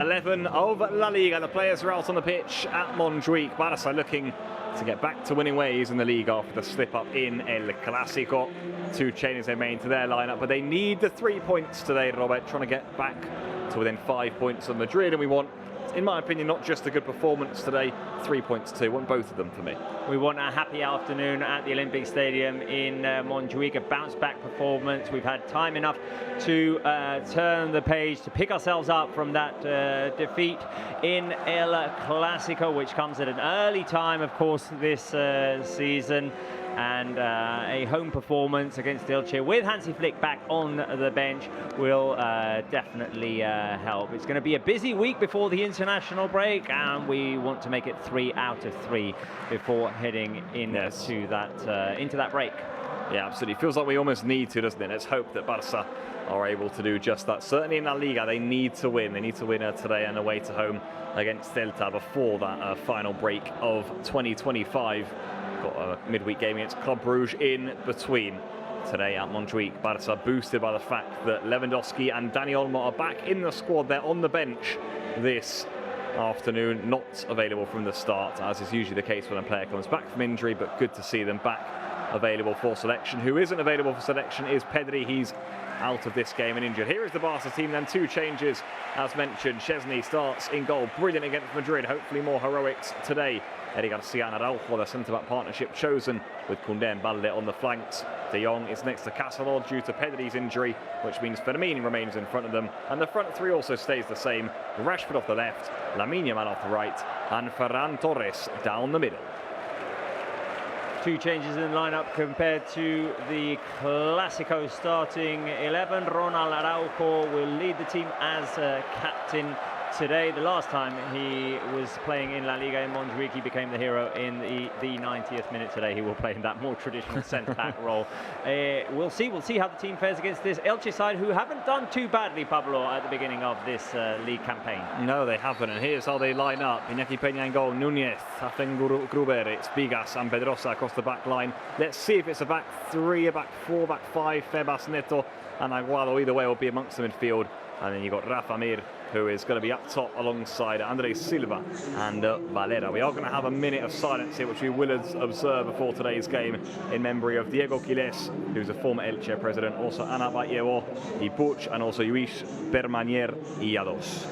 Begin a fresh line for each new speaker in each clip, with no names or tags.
11 of La Liga. The players are out on the pitch at Montjuic. Barça looking to get back to winning ways in the league after the slip up in El Clásico. 2 changes they made to their lineup, but they need the 3 points today, Robert, trying to get back to within 5 points of Madrid, and we want, in my opinion, not just a good performance today, 3 points too. Want both of them for me.
We want a happy afternoon at the Olympic Stadium in Montjuic, a bounce-back performance. We've had time enough to turn the page, to pick ourselves up from that defeat in El Clásico, which comes at an early time, of course, this season. And a home performance against Elche with Hansi Flick back on the bench will definitely help. It's going to be a busy week before the international break, and we want to make it 3 out of 3 before heading into that break.
Yeah, absolutely. Feels like we almost need to, doesn't it? Let's hope that Barca are able to do just that. Certainly in La Liga, they need to win. They need to win today and away to home against Celta before that final break of 2025. Got a midweek game against Club Brugge in between. Today at Montjuic, Barca boosted by the fact that Lewandowski and Dani Olmo are back in the squad. They're on the bench this afternoon, not available from the start, as is usually the case when a player comes back from injury, but good to see them back available for selection. Who isn't available for selection is Pedri. He's out of this game and injured. Here is the Barca team then, 2 changes as mentioned. Chesney starts in goal, brilliant against Madrid, hopefully more heroics today. Eddie Garcia and Araujo, the centre-back partnership chosen, with Koundé and Balde on the flanks. De Jong is next to Casador due to Pedri's injury, which means Fermin remains in front of them. And the front 3 also stays the same. Rashford off the left, Lamine Yamal off the right, and Ferran Torres down the middle.
2 changes in the lineup compared to the Clásico starting 11. Ronald Araujo will lead the team as captain today. The last time he was playing in La Liga in Montjuic, he became the hero in the 90th minute. Today he will play in that more traditional centre-back role. We'll see how the team fares against this Elche side, who haven't done too badly, Pablo, at the beginning of this league campaign.
No, they haven't, and here's how they line up. Iñaki Peña in goal, Núñez, Gruber, it's Bigas and Pedrosa across the back line. Let's see if it's a back 3, a back 4, back 5, Febas, Neto and Aguado. Either way will be amongst the midfield. And then you've got Rafa Mir, who is going to be up top alongside Andrés Silva and Valera. We are going to have a minute of silence here, which we will observe before today's game in memory of Diego Quiles, who's a former Elche president, also Ana Vallejo, Ipuch, and also Lluís Permanyer y Ados.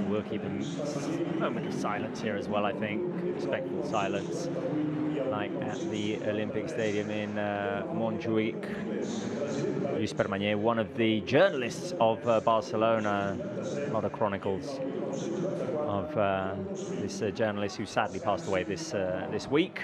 We'll keep a moment of silence here as well, I think. Respectful silence, like at the Olympic Stadium in Montjuic. Lluís Permanyer, one of the journalists of Barcelona, a lot of chronicles of this journalist who sadly passed away this week.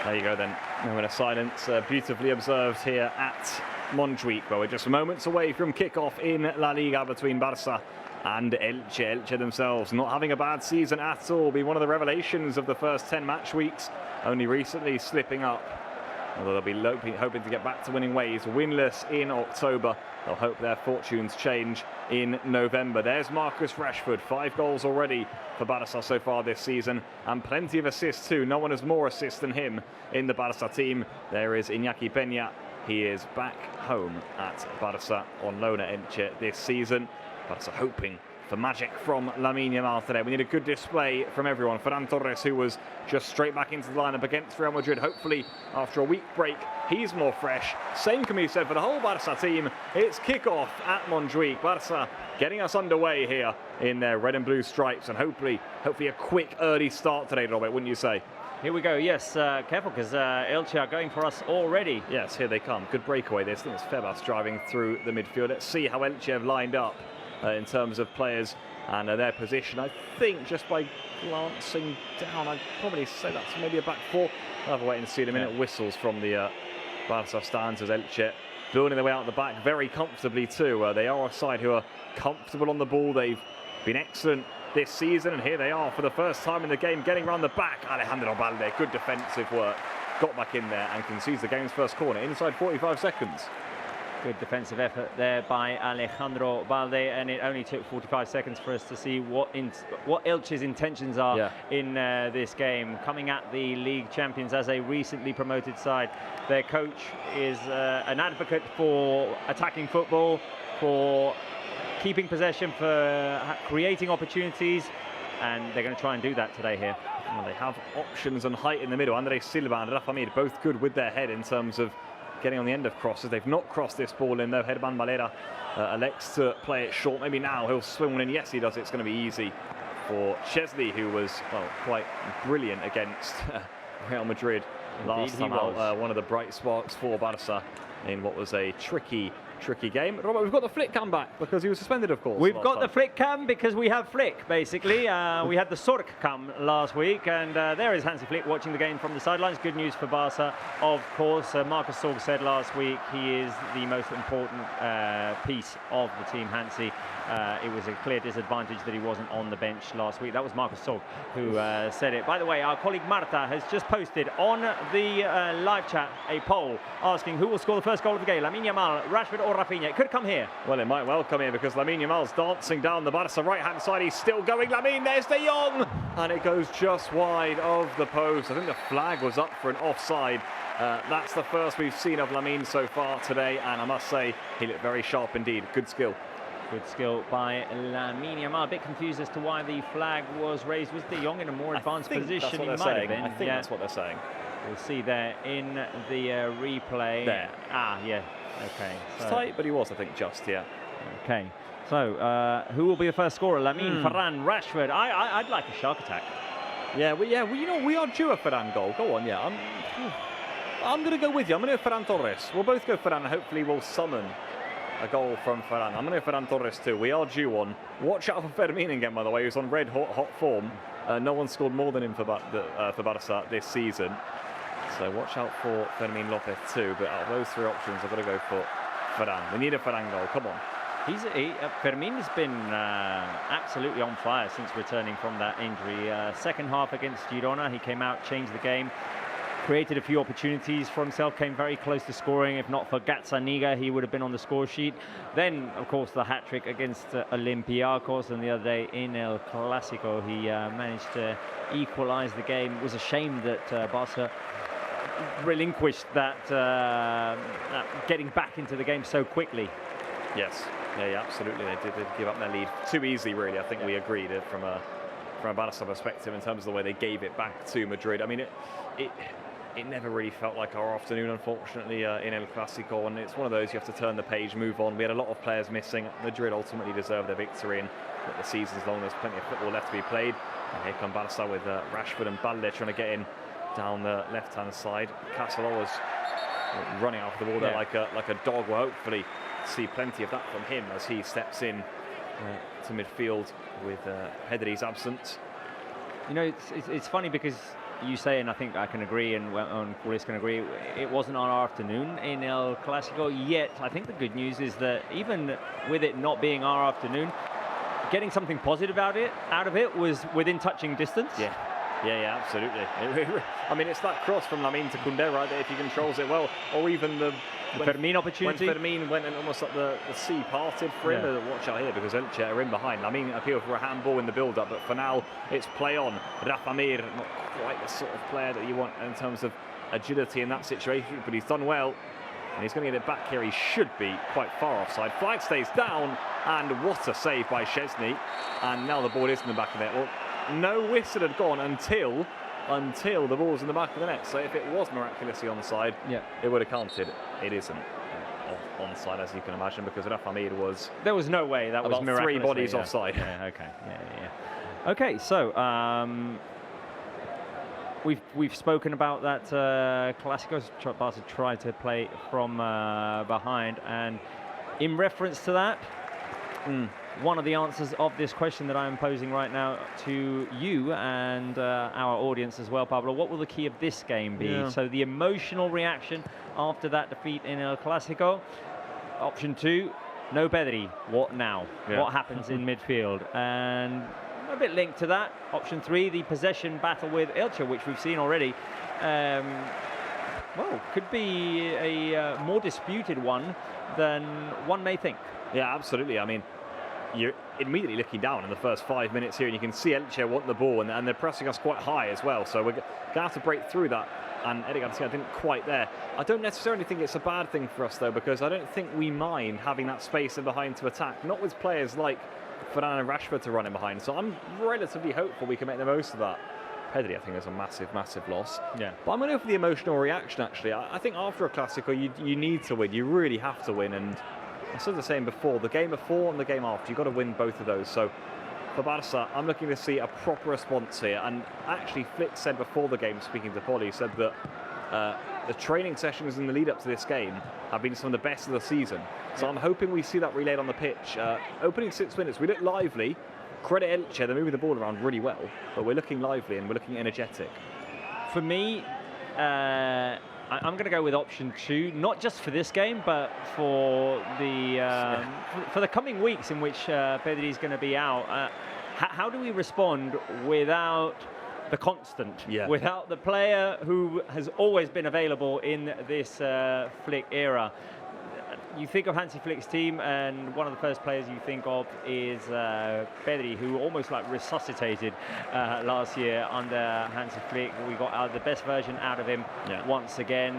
There you go then, moment of silence, beautifully observed here at Montjuic, where we're just moments away from kickoff in La Liga between Barça and Elche. Elche themselves not having a bad season at all, being one of the revelations of the first 10 match weeks, only recently slipping up. Although they'll be hoping to get back to winning ways, winless in October. They'll hope their fortunes change in November. There's Marcus Rashford, 5 goals already for Barça so far this season, and plenty of assists too. No one has more assists than him in the Barça team. There is Iñaki Peña. He is back home at Barça on loan at Elche this season. Barça hoping for magic from Lamine Yamal today. We need a good display from everyone. Ferran Torres, who was just straight back into the lineup against Real Madrid, hopefully after a week break, he's more fresh. Same can be said for the whole Barça team. It's kickoff at Montjuic. Barça getting us underway here in their red and blue stripes, and hopefully a quick early start today, Robert, wouldn't you say?
Here we go, yes, careful, because Elche are going for us already.
Yes, here they come. Good breakaway this. I think it's Febas driving through the midfield. Let's see how Elche have lined up in terms of players And their position, I think, just by glancing down, I'd probably say that's maybe a back four. I'll have to wait and see in a minute. Whistles from the Barca stands as Elche building their way out the back very comfortably too. They are a side who are comfortable on the ball. They've been excellent this season, and here they are for the first time in the game, getting around the back. Alejandro Balde, good defensive work, got back in there and concedes the game's first corner inside 45 seconds.
Good defensive effort there by Alejandro Balde, and it only took 45 seconds for us to see what Elche's intentions are in this game. Coming at the league champions as a recently promoted side, their coach is an advocate for attacking football, for keeping possession, for creating opportunities, and they're going to try and do that today here.
Well, they have options and height in the middle. Andre Silva and Rafa Mir both good with their head in terms of getting on the end of crosses. They've not crossed this ball in though. Herman Valera elects to play it short. Maybe now he'll swing one in. Yes, he does. It's going to be easy for Szczesny, who was quite brilliant against Real Madrid last time out. One of the bright sparks for Barca in what was a tricky game. Robert, we've got the Flick cam back because he was suspended, of course.
We've got the Flick cam because we have Flick, basically. We had the Sork cam last week, and there is Hansi Flick watching the game from the sidelines. Good news for Barca, of course. Marcus Sorg said last week he is the most important piece of the team, Hansi. It was a clear disadvantage that he wasn't on the bench last week. That was Marcus Sorg who said it. By the way, our colleague Marta has just posted on the live chat a poll asking who will score the first goal of the game, Lamine Yamal, Rashford or Rafinha. It could come here.
Well, it might well come here because Lamine Yamal's dancing down the Barca right-hand side. He's still going. Lamine, there's De Jong! And it goes just wide of the post. I think the flag was up for an offside. That's the first we've seen of Lamine so far today, and I must say he looked very sharp indeed. Good skill.
Good skill by Lamine Yamal. A bit confused as to why the flag was raised. Was De Jong in a more advanced position? He might have been.
I think that's what they're saying.
We'll see there in the replay.
There.
Yeah. Okay.
It's tight, but he was, I think, just, yeah.
Okay. So, who will be the first scorer? Lamine, Ferran, Rashford. I'd like a shark attack.
Yeah, you know, we are due a Ferran goal. Go on, yeah. I'm going to go with you. I'm going to go Ferran Torres. We'll both go Ferran, and hopefully we'll summon a goal from Ferran. I'm going to go Ferran Torres too. We are due one. Watch out for Fermin again, by the way, who's on red hot form. No one scored more than him for Barca this season. So watch out for Fermin Lopez too. But out of those three options, I've got to go for Ferran. We need a Ferran goal. Come on.
Fermin has been absolutely on fire since returning from that injury. Second half against Girona, he came out, changed the game, created a few opportunities for himself, came very close to scoring. If not for Gazzaniga, he would have been on the score sheet. Then, of course, the hat-trick against Olympiacos, and the other day in El Clásico, he managed to equalise the game. It was a shame that Barca relinquished that getting back into the game so quickly.
Yes, yeah, absolutely. They did give up their lead too easily, really. I think we agreed from a Barca perspective in terms of the way they gave it back to Madrid. I mean, it never really felt like our afternoon, unfortunately, in El Clásico, and it's one of those you have to turn the page, move on. We had a lot of players missing. Madrid ultimately deserved their victory, and the season's long. There's plenty of football left to be played. And here come Barca with Rashford and Balde trying to get in down the left-hand side. Castelló was running after the ball there like a dog. We'll hopefully see plenty of that from him as he steps in to midfield with Pedri's absence.
You know, it's funny because you say, and I think I can agree, and Chris can agree, it wasn't our afternoon in El Clásico, yet I think the good news is that even with it not being our afternoon, getting something positive out of it was within touching distance.
Yeah, absolutely. I mean, it's that cross from Lamine to Koundé, right, that if he controls it well, or even the
Fermin opportunity.
When Fermin went and almost like the sea parted for him. Watch out here because Elche are in behind. Lamine appealed for a handball in the build-up, but for now, it's play on. Rafa Mir, not quite the sort of player that you want in terms of agility in that situation, but he's done well. And he's going to get it back here. He should be quite far offside. Flag stays down, and what a save by Szczesny. And now the ball is in the back of it. Well, no whistle had gone until the ball was in the back of the net. So if it was miraculously onside, it would have counted. It isn't onside, as you can imagine, because Rafa Mir was...
There was no way that was miraculously.
3 bodies offside.
Yeah, okay. Okay, so we've spoken about that Clásicos. Barca tried to play from behind, and in reference to that, one of the answers of this question that I'm posing right now to you and our audience as well, Pablo. What will the key of this game be?
Yeah.
So the emotional reaction after that defeat in El Clásico. Option 2, no Pedri. What now?
Yeah.
What happens in midfield? And a bit linked to that, option 3, the possession battle with Elche, which we've seen already. Well, could be a more disputed one than one may think.
Yeah, absolutely. I mean, you're immediately looking down in the first 5 minutes here, and you can see Elche want the ball, and they're pressing us quite high as well. So we're going to have to break through that. And Eddie Garcia didn't quite there. I don't necessarily think it's a bad thing for us, though, because I don't think we mind having that space in behind to attack, not with players like Ferran and Rashford to run in behind. So I'm relatively hopeful we can make the most of that. Pedri, I think, is a massive, massive loss.
Yeah.
But I'm going to go for the emotional reaction, actually. I think after a Clásico, you need to win. You really have to win. And I said the same before. The game before and the game after, you've got to win both of those. So for Barca, I'm looking to see a proper response here. And actually, Flick said before the game, speaking to Polly, said that the training sessions in the lead up to this game have been some of the best of the season. So I'm hoping we see that relayed on the pitch. Opening 6 minutes, we look lively. Credit Elche, they're moving the ball around really well, but we're looking lively and we're looking energetic.
For me, I'm going to go with option 2, not just for this game, but for the coming weeks in which Pedri is going to be out. How do we respond without the constant, without the player who has always been available in this Flick era? You think of Hansi Flick's team, and one of the first players you think of is Pedri, who almost like resuscitated last year under Hansi Flick. We got the best version out of him once again.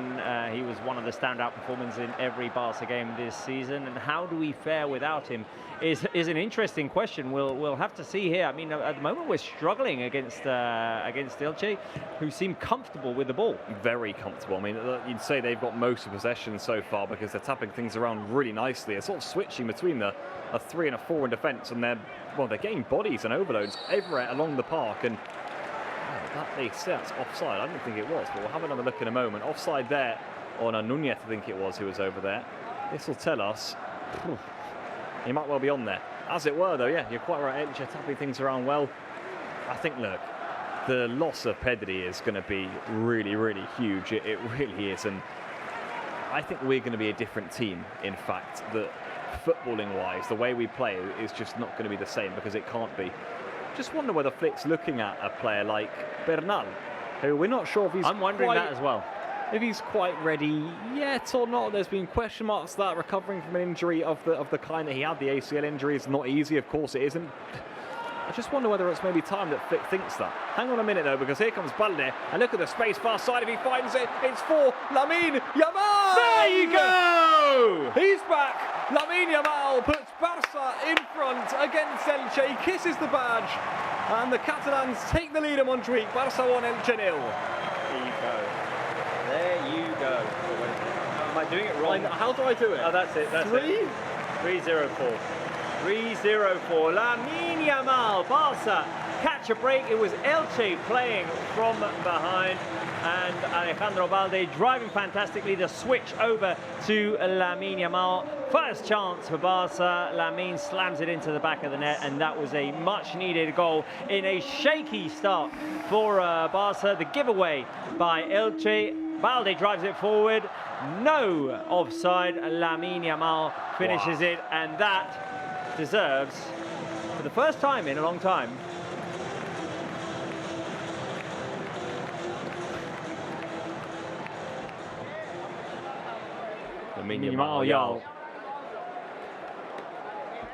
He was one of the standout performers in every Barca game this season. And how do we fare without him is an interesting question. We'll have to see here. I mean, at the moment we're struggling against Elche, who seem comfortable with the ball. Very comfortable. I mean, you'd say they've got most of possession so far because they're tapping things around really nicely. They're sort of switching between a 3 and a 4 in defence, and they're getting bodies and overloads everywhere along the park. And they say that's offside. I don't think it was, but we'll have another look in a moment. Offside there on Nunez, I think it was, who was over there. This will tell us. He might well be on there. As it were, though, yeah, you're quite right. Elche tapping things around well. I think, look, the loss of Pedri is going to be really, really huge. It really is. And I think we're going to be a different team, in fact. That footballing-wise, the way we play is just not going to be the same because it can't be. Just wonder whether Flick's looking at a player like Bernal, who we're not sure if he's I'm wondering that as well.
If he's quite ready yet or not. There's been question marks to that, recovering from an injury of the kind that he had. The ACL injury is not easy, of course it isn't. I just wonder whether it's maybe time that Flick thinks that. Hang on a minute though, because here comes Balde, and look at the space far side. If he finds it, it's for Lamine Yamal!
There you go!
He's back! Lamine Yamal puts Barca in front against Elche. He kisses the badge, and the Catalans take the lead at Montjuic. Barca 1, Elche 0.
There you go. There you go. Am I doing it wrong?
How do I do it?
Oh, that's it. That's 3-0-4. 3-0-4. Lamine Yamal, Barca catch a break. It was Elche playing from behind, and Alejandro Balde driving fantastically. The switch over to Lamine Yamal. First chance for Barca. Lamine slams it into the back of the net, and that was a much-needed goal in a shaky start for Barca. The giveaway by Elche. Balde drives it forward. No offside. Lamine Yamal finishes it, and that deserves, for the first time in a long time, Lamine Yamal.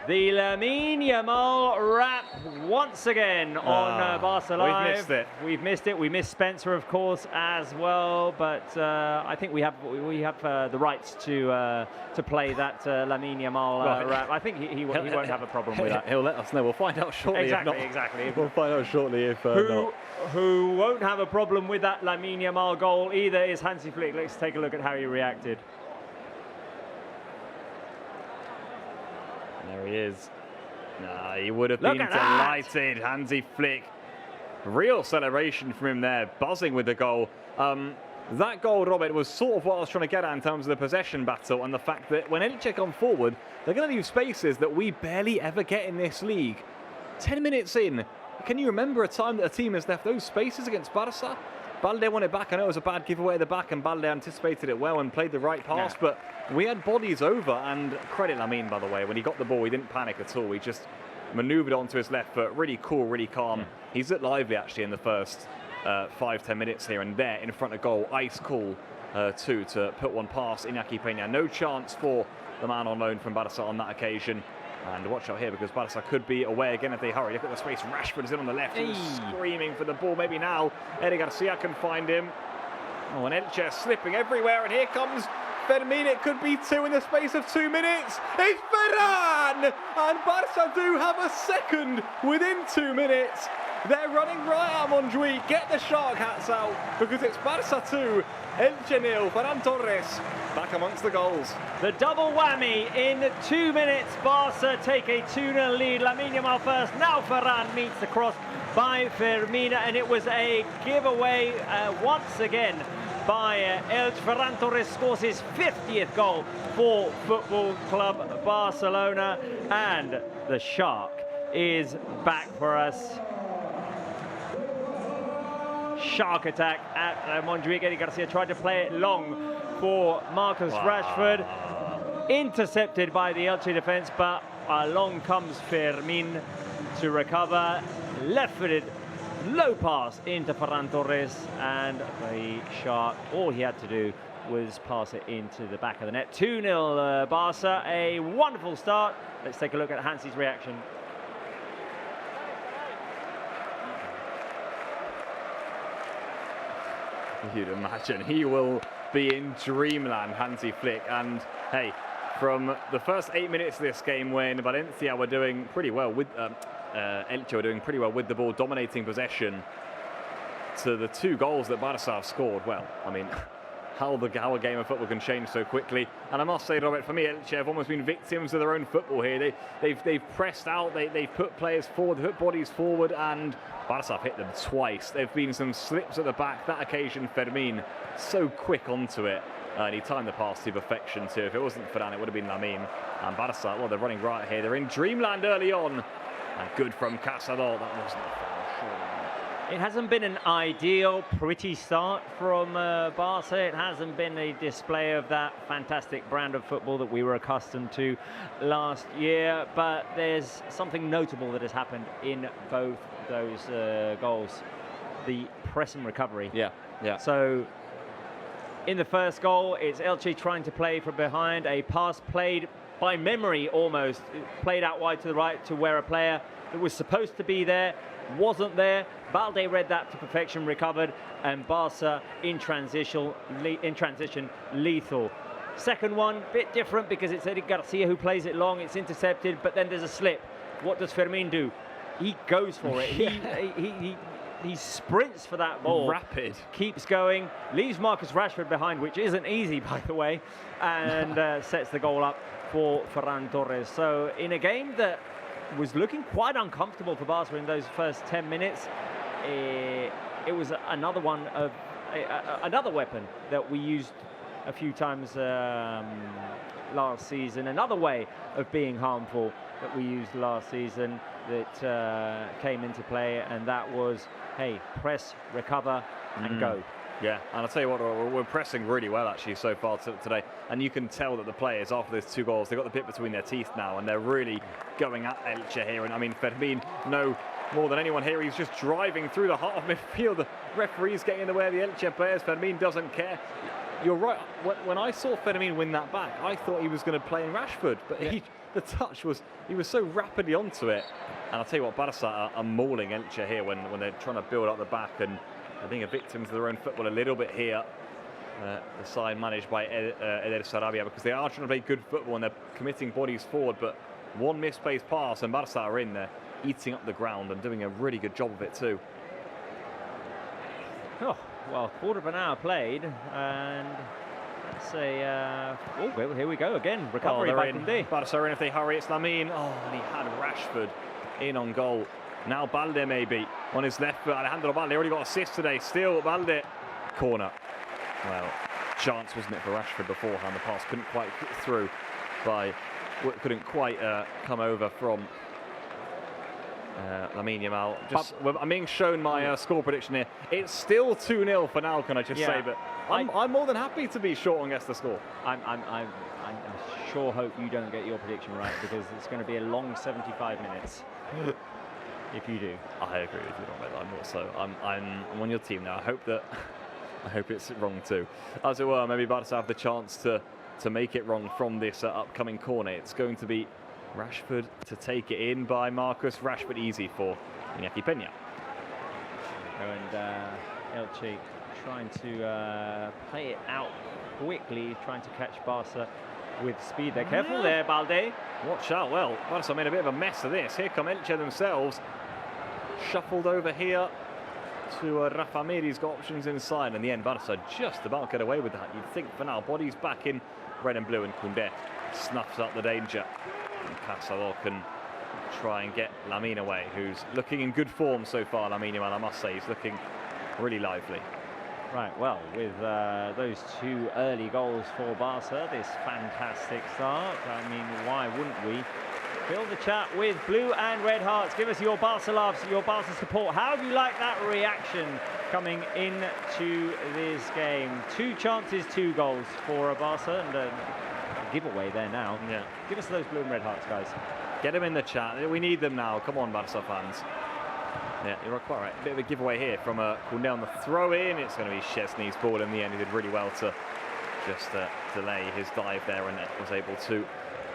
The Lamine Yamal wrap once again on Barca Live.
We've missed it.
We've missed it. We missed Spencer, of course, as well. But I think we have the rights to play that Lamine Yamal wrap. I think he won't have a problem with that.
He'll let us know. We'll find out shortly.
Exactly.
We'll find out shortly if not.
Who won't have a problem with that Lamine Yamal goal either is Hansi Flick. Let's take a look at how he reacted.
There he is. He would have been delighted. Hansi Flick. Real celebration from him there, buzzing with the goal. that goal, Robert, was sort of what I was trying to get at in terms of the possession battle and the fact that when Elche come forward, they're going to leave spaces that we barely ever get in this league. 10 minutes in, can you remember a time that a team has left those spaces against Barca? Balde won it back. I know it was a bad giveaway at the back, and Balde anticipated it well and played the right pass, but we had bodies over, and credit Lamine, by the way. When he got the ball, he didn't panic at all. He just manoeuvred onto his left foot, really cool, really calm. He's looked lively, actually, in the first 5-10 minutes here, and there in front of goal, ice cool too, to put one past Iñaki Peña. No chance for the man on loan from Barca on that occasion. And watch out here, because Barca could be away again if they hurry. Look at the space. Rashford is in on the left. He's screaming for the ball. Maybe now Eder Garcia can find him. Oh, and Elche slipping everywhere. And here comes Fermin. It could be two in the space of 2 minutes. It's Ferran! And Barca do have a second within 2 minutes. They're running right at Montjuic. Get the shark hats out, because it's Barca 2, Elche 0. Ferran Torres back amongst the goals.
The double whammy in 2 minutes. Barca take a 2-0 lead. Lamine Yamal first. Now Ferran meets the cross by Fermin, and it was a giveaway once again by Elche. Ferran Torres scores his 50th goal for Football Club Barcelona, and the shark is back for us. Shark attack at Montjuic. Eder Garcia tried to play it long for Marcus Rashford. Intercepted by the Elche defense, but along comes Fermin to recover. Left-footed, low pass into Ferran Torres, and the Shark, all he had to do was pass it into the back of the net. 2-0 Barca, a wonderful start. Let's take a look at Hansi's reaction.
You'd imagine he will be in dreamland, Hansi Flick. And hey, from the first 8 minutes of this game, when Valencia were doing pretty well with Elche were doing pretty well with the ball, dominating possession, to the 2 goals that Barca have scored, well, I mean, how a game of football can change so quickly. And I must say, Robert, for me, Elche have almost been victims of their own football here. They've pressed out, they've put players forward, they've put bodies forward, and Barca have hit them twice. There have been some slips at the back. That occasion, Fermin so quick onto it. And he timed the pass to perfection too. If it wasn't Ferran, it would have been Lamine. And Barca, well, they're running right here. They're in dreamland early on. And good from Casador. That wasn't a foul, surely.
It hasn't been an ideal, pretty start from Barca. It hasn't been a display of that fantastic brand of football that we were accustomed to last year. But there's something notable that has happened in both those goals. The press and recovery.
Yeah.
So in the first goal, it's Elche trying to play from behind. A pass played by memory almost. Played out wide to the right to where a player that was supposed to be there wasn't there. Balde read that to perfection, recovered, and Barca in transition lethal. Second one, bit different because it's Eder Garcia who plays it long. It's intercepted, but then there's a slip. What does Fermin do? He goes for it. He sprints for that ball.
Rapid.
Keeps going, leaves Marcus Rashford behind, which isn't easy, by the way, and sets the goal up for Ferran Torres. So in a game that was looking quite uncomfortable for Barca in those first 10 minutes, it was another one of another weapon that we used a few times last season. Another way of being harmful that we used last season that came into play, and that was, hey, press, recover, and go.
Yeah, and I'll tell you what, we're pressing really well actually so far today, and you can tell that the players, after those 2 goals, they've got the bit between their teeth now, and they're really going at Elche here. And I mean, Fermin, no more than anyone here, he's just driving through the heart of midfield. The referee's getting in the way of the Elche players. Fermin doesn't care. You're right. When I saw Fermin win that back, I thought he was going to play in Rashford, but the touch was, he was so rapidly onto it. And I'll tell you what, Barca are mauling Elche here when they're trying to build up the back, and they're being a victim to their own football a little bit here. The side managed by Eder Sarabia, because they are trying to play good football and they're committing bodies forward, but one misplaced pass and Barca are in there, eating up the ground and doing a really good job of it too.
Oh, well, quarter of an hour played, and let's say, oh, well, here we go again. Recovery by Koundé.
Barca are in if they hurry. It's Lamine. Oh, and he had Rashford in on goal. Now Balde maybe on his left foot. Alejandro Balde already got assist today. Still Balde. Corner. Well, chance, wasn't it, for Rashford beforehand? The pass couldn't quite get through couldn't quite come over from Lamine Yamal. I'm being shown my score prediction here. It's still 2-0 for now, can I just say? But I'm more than happy to be short on guess the score.
I sure hope you don't get your prediction right, because it's going to be a long 75 minutes. If you do.
I agree with you on that. I'm also I'm on your team now. I hope it's wrong too. As it were, maybe Barca have the chance to make it wrong from this upcoming corner. It's going to be Rashford to take it in by Marcus Rashford, easy for Iñaki Peña.
And Elche trying to play it out quickly, trying to catch Barca with speed. They're careful there, Balde.
Watch out. Well, Barca made a bit of a mess of this. Here come Elche themselves. Shuffled over here to Rafa Mir's got options inside. In the end, Barca just about get away with that. You'd think for now. Bodies back in red and blue, and Koundé snuffs out the danger. And Cazador can try and get Lamine away, who's looking in good form so far. Lamine Yamal, I must say, he's looking really lively.
Right, well, with those 2 early goals for Barca, this fantastic start, I mean, why wouldn't we? Fill the chat with blue and red hearts. Give us your Barca loves, your Barca support. How have you liked that reaction coming into this game? 2 chances, 2 goals for Barca, and a giveaway there now.
Yeah.
Give us those blue and red hearts, guys.
Get them in the chat. We need them now. Come on, Barca fans. Yeah, you're quite right. A bit of a giveaway here from Koundé on the throw-in. It's going to be Szczesny's ball in the end. He did really well to just delay his dive there, and was able to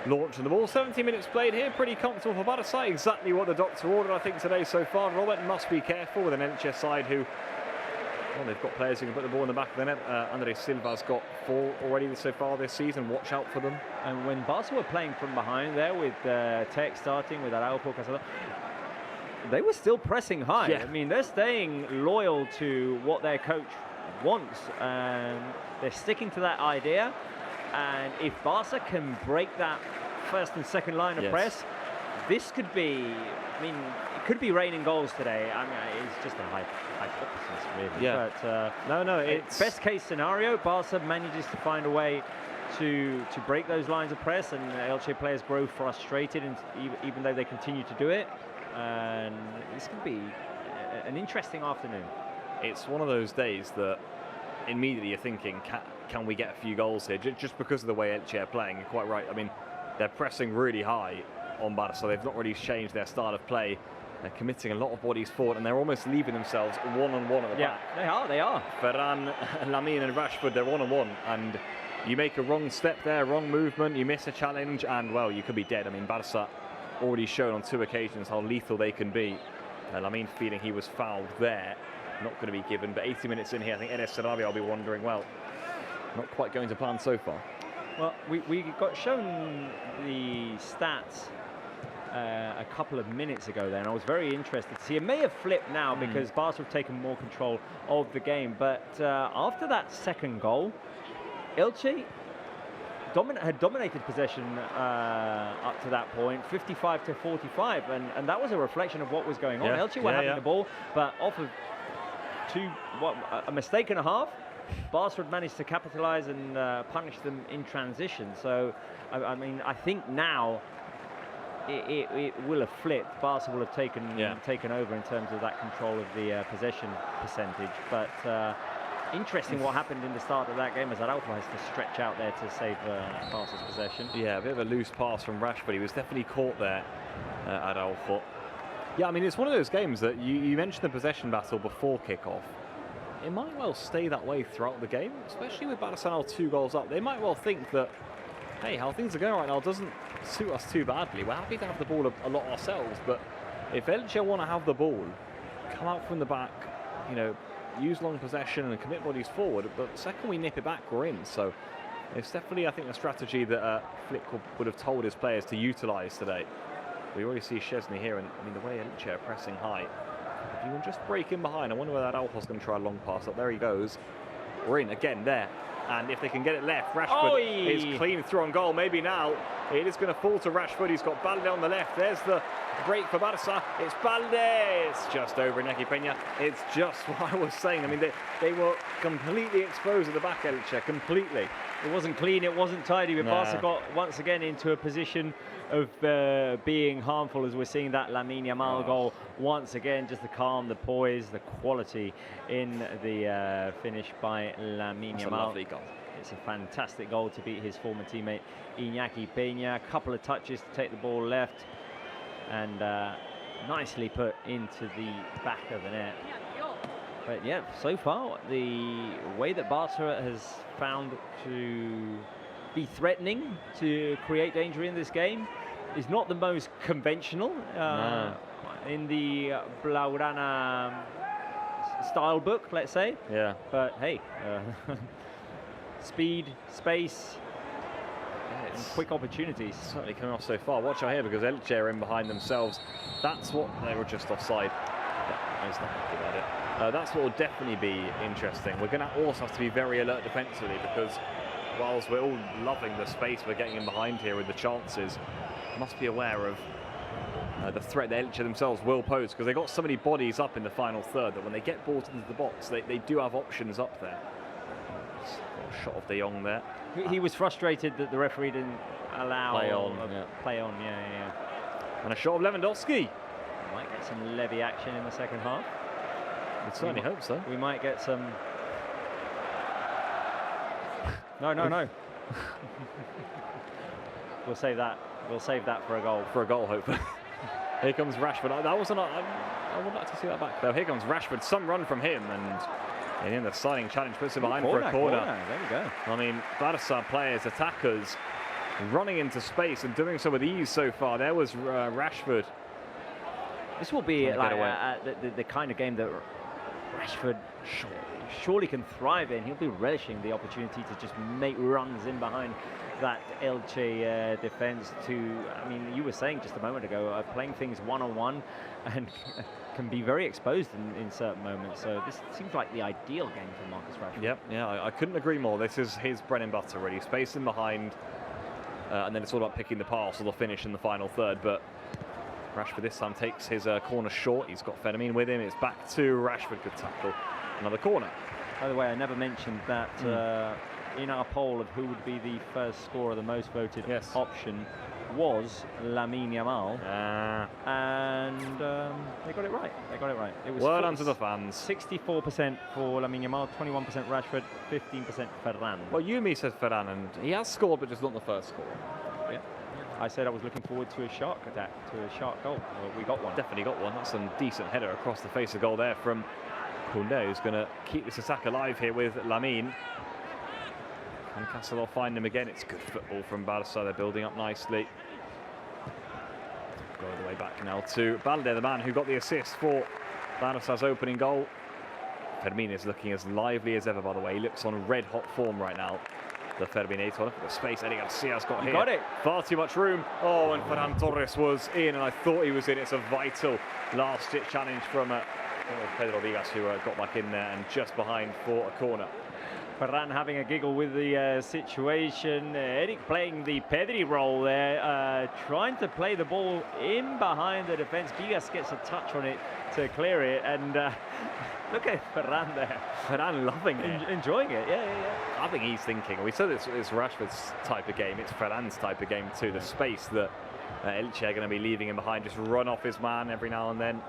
launch on the ball. 70 minutes played here. Pretty comfortable for Barca. Exactly what the doctor ordered, I think, today so far. Robert must be careful with an Elche side who, well, they've got players who can put the ball in the back of the net. Andres Silva's got 4 already so far this season. Watch out for them.
And when Barca were playing from behind there with Tech starting with Araujo, Cazador, they were still pressing high.
Yeah.
I mean, they're staying loyal to what their coach wants, and they're sticking to that idea. And if Barca can break that first and second line of press, this could be, I mean, it could be raining goals today. I mean, it's just a hypothesis, really.
Yeah.
But it's best case scenario, Barca manages to find a way to break those lines of press, and Elche players grow frustrated, and even though they continue to do it. And this could be an interesting afternoon.
It's one of those days that immediately you're thinking, can we get a few goals here? Just because of the way Elche are playing. You're quite right. I mean, they're pressing really high on Barca, so they've not really changed their style of play. They're committing a lot of bodies forward, and they're almost leaving themselves one-on-one at the back.
Yeah, they are.
Ferran, Lamine and Rashford, they're one-on-one, and you make a wrong step there, wrong movement, you miss a challenge, and, well, you could be dead. I mean, Barca already shown on 2 occasions how lethal they can be. Lamine feeling he was fouled there, not going to be given, but 80 minutes in here, I think Estadi will be wondering, well, not quite going to plan so far.
Well, we got shown the stats a couple of minutes ago there, and I was very interested to see. It may have flipped now because Barca have taken more control of the game, but after that second goal, Elche had dominated possession up to that point, 55-45, and that was a reflection of what was going on. Elche were having the ball, but off of a mistake and a half, Barca had managed to capitalize and punish them in transition. So, I mean, I think now it will have flipped. Barca will have taken over in terms of that control of the possession percentage. But interesting what happened in the start of that game, as Araujo has to stretch out there to save Barca's possession. Yeah,
a bit of a loose pass from Rashford. He was definitely caught there, Araujo. Yeah, I mean, it's one of those games that you mentioned the possession battle before kickoff. It might well stay that way throughout the game, especially with Barca now 2 goals up. They might well think that, hey, how things are going right now doesn't suit us too badly. We're happy to have the ball a lot ourselves, but if Elche want to have the ball, come out from the back, you know, use long possession and commit bodies forward, but the second we nip it back, we're in. So it's definitely, I think, a strategy that Flick would have told his players to utilise today. We already see Szczesny here, and I mean, the way Elche are pressing high, if you can just break in behind, I wonder whether that Araujo's going to try a long pass up. There he goes. We're in again there. And if they can get it left, Rashford is clean through on goal. Maybe now it is going to fall to Rashford. He's got Balde on the left. There's the break for Barca. It's Balde. It's just over Iñaki Peña. It's just what I was saying. I mean, they were completely exposed at the back, Elche, completely.
It wasn't clean, it wasn't tidy, but Barca got once again into a position of being harmful, as we're seeing that Lamine Yamal goal once again. Just the calm, the poise, the quality in the finish by Lamine Yamal.
A lovely goal.
It's a fantastic goal to beat his former teammate Iñaki Peña. A couple of touches to take the ball left, and nicely put into the back of the net. But yeah, so far, the way that Barca has found to be threatening, to create danger in this game, is not the most conventional in the Blaugrana style book, let's say.
Yeah.
But hey, speed, space, and quick opportunities.
Certainly coming off so far. Watch out here, because Elche are in behind themselves. That's what they were just offside. He's not happy about it. That's what will definitely be interesting. We're going to also have to be very alert defensively, because whilst we're all loving the space we're getting in behind here with the chances, must be aware of the threat that Elche themselves will pose, because they've got so many bodies up in the final third that when they get balls into the box, they do have options up there. A shot of De Jong there.
He was frustrated that the referee didn't allow
play on.
Yeah.
And a shot of Lewandowski.
Might get some Levy action in the second half.
I certainly hope so.
We might get some. No. We'll save that. We'll save that for a goal.
For a goal, hopefully. Here comes Rashford. That wasn't. I would like to see that back though. Here comes Rashford. Some run from him, and in the sliding challenge puts him behind for a corner.
There we go.
I mean, Barca players, attackers, running into space and doing so with ease so far. There was Rashford.
This will be like the kind of game that Rashford surely can thrive in. He'll be relishing the opportunity to just make runs in behind that Elche defence. I mean, you were saying just a moment ago, playing things one-on-one and can be very exposed in certain moments. So this seems like the ideal game for Marcus Rashford.
Yep, yeah, I couldn't agree more. This is his bread and butter, really. Space in behind, and then it's all about picking the pass or the finish in the final third. But Rashford this time takes his corner short. He's got Fermin with him. It's back to Rashford. Good tackle. Another corner.
By the way, I never mentioned that in our poll of who would be the first scorer, the most voted option was Lamine Yamal. And they got it right. It was
well done to the fans.
64% for Lamine Yamal, 21% Rashford, 15% Ferran.
Well, Yumi said Ferran, and he has scored, but just not the first score.
Yeah. I said I was looking forward to a shark attack, to a shark goal. Well, we got one.
Definitely got one. That's some decent header across the face of goal there from Koundé, who's going to keep this attack alive here with Lamine. And Castle will find him again. It's good football from Barca. They're building up nicely. Go all the way back now to Balde, the man who got the assist for Barca's opening goal. Fermin is looking as lively as ever, by the way. He looks on red-hot form right now. The Ferminator, the space Eddie Garcia's got here.
Got it.
Far too much room. Oh, and Ferran Torres was in, and I thought he was in. It's a vital last-ditch challenge from Pedro Vigas, who got back in there and just behind for a corner.
Ferran having a giggle with the situation. Eric playing the Pedri role there, trying to play the ball in behind the defence. Vigas gets a touch on it to clear it, and look at Ferran there.
Ferran loving it.
Enjoying it, yeah.
I think he's thinking, we said it's Rashford's type of game, it's Ferran's type of game too. The space that Elche are going to be leaving him behind, just run off his man every now and then.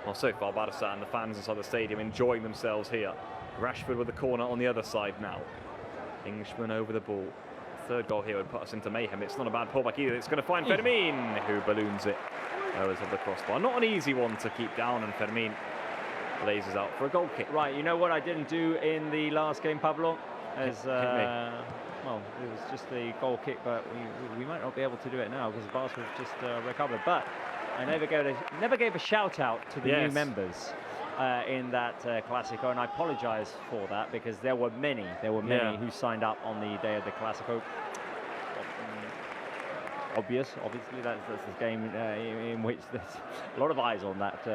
Well, so far, Barca and the fans inside the stadium enjoying themselves here. Rashford with the corner on the other side now. Englishman over the ball. Third goal here would put us into mayhem. It's not a bad pullback either. It's going to find Fermin, who balloons it over the crossbar. Not an easy one to keep down, and Fermin blazes out for a goal kick.
Right, you know what I didn't do in the last game, Pablo? Well, it was just a goal kick, but we might not be able to do it now because Barca has just recovered. But I never gave a shout out to the new members in that Clásico, and I apologise for that because there were many who signed up on the day of the Clásico. Obviously, that's the game in which there's a lot of eyes on that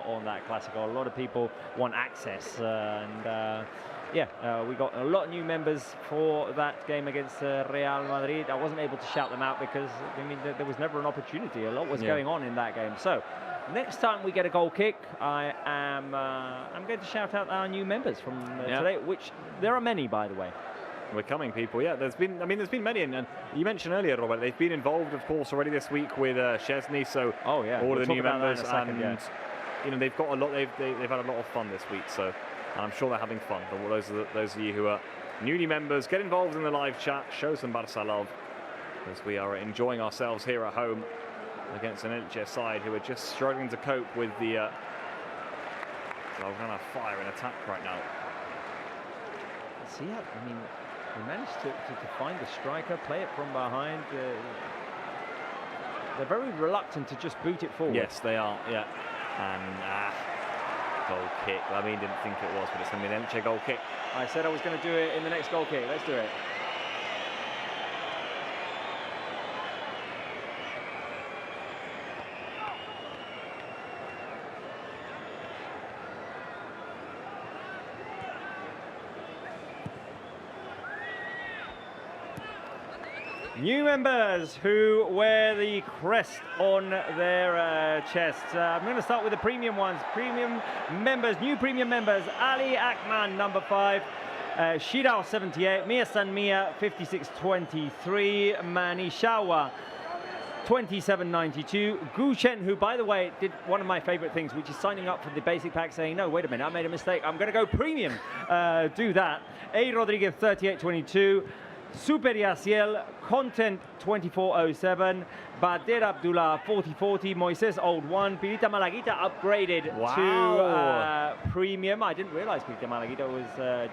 on that Clásico. A lot of people want access, and yeah, we got a lot of new members for that game against Real Madrid. I wasn't able to shout them out because I mean there was never an opportunity. A lot was going on in that game. So next time we get a goal kick, I'm going to shout out our new members from today, which there are many, by the way.
We're coming, people. Yeah, there's been many, and you mentioned earlier, Robert, they've been involved, of course, already this week with Szczesny. So all of the new members, and you know they've got a lot. They've had a lot of fun this week. So, and I'm sure they're having fun. But those of you who are newly members, get involved in the live chat, show some Barca love, as we are enjoying ourselves here at home against an Elche side who are just struggling to cope with the Blaugrana fire in attack right now.
See, I mean, we managed to find the striker, play it from behind. They're very reluctant to just boot it forward.
Yes, they are. Yeah, and goal kick. I mean, didn't think it was, but it's going to be an Elche goal kick.
I said I was going to do it in the next goal kick. Let's do it. New members who wear the crest on their chests. I'm going to start with the premium ones. Premium members, new premium members. Ali Akman, number 5. Shirao, 78. Mia San Mia, 5623. Manishawa, 2792. Guchen, who, by the way, did one of my favorite things, which is signing up for the basic pack, saying, no, wait a minute, I made a mistake. I'm going to go premium. Do that. A. Rodriguez, 3822. Super Yaciel, Content 2407, Bader Abdullah 4040, Moises Old 1, Pirita Malaguita upgraded to premium. I didn't realize Pirita Malaguita was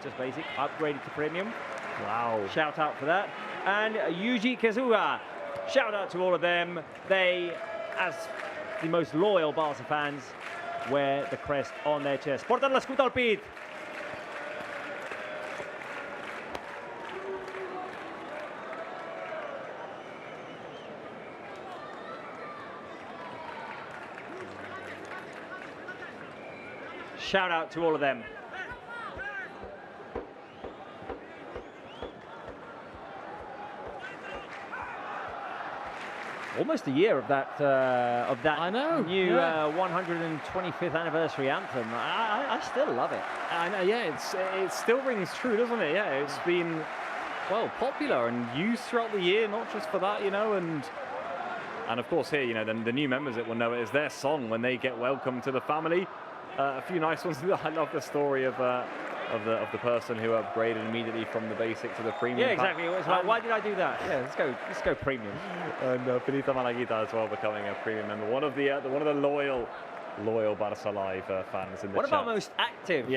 just basic, upgraded to premium.
Wow.
Shout out for that. And Yuji Kazuha, shout out to all of them. They, as the most loyal Barca fans, wear the crest on their chest. Porten l'escut al pit. Shout out to all of them. Almost a year of that
I know,
new 125th anniversary anthem. I still love it.
I know, yeah, it still rings true, doesn't it? Yeah, it's been well popular and used throughout the year, not just for that, you know, and of course here, you know, the new members that will know it is their song when they get welcomed to the family. A few nice ones. I love the story of the person who upgraded immediately from the basic to the premium.
Yeah, exactly. It was like, why did I do that? Yeah, let's go premium.
And Pirita Malaguita as well becoming a premium member. One of the loyal Barca Live fans in the chat.
One of our most active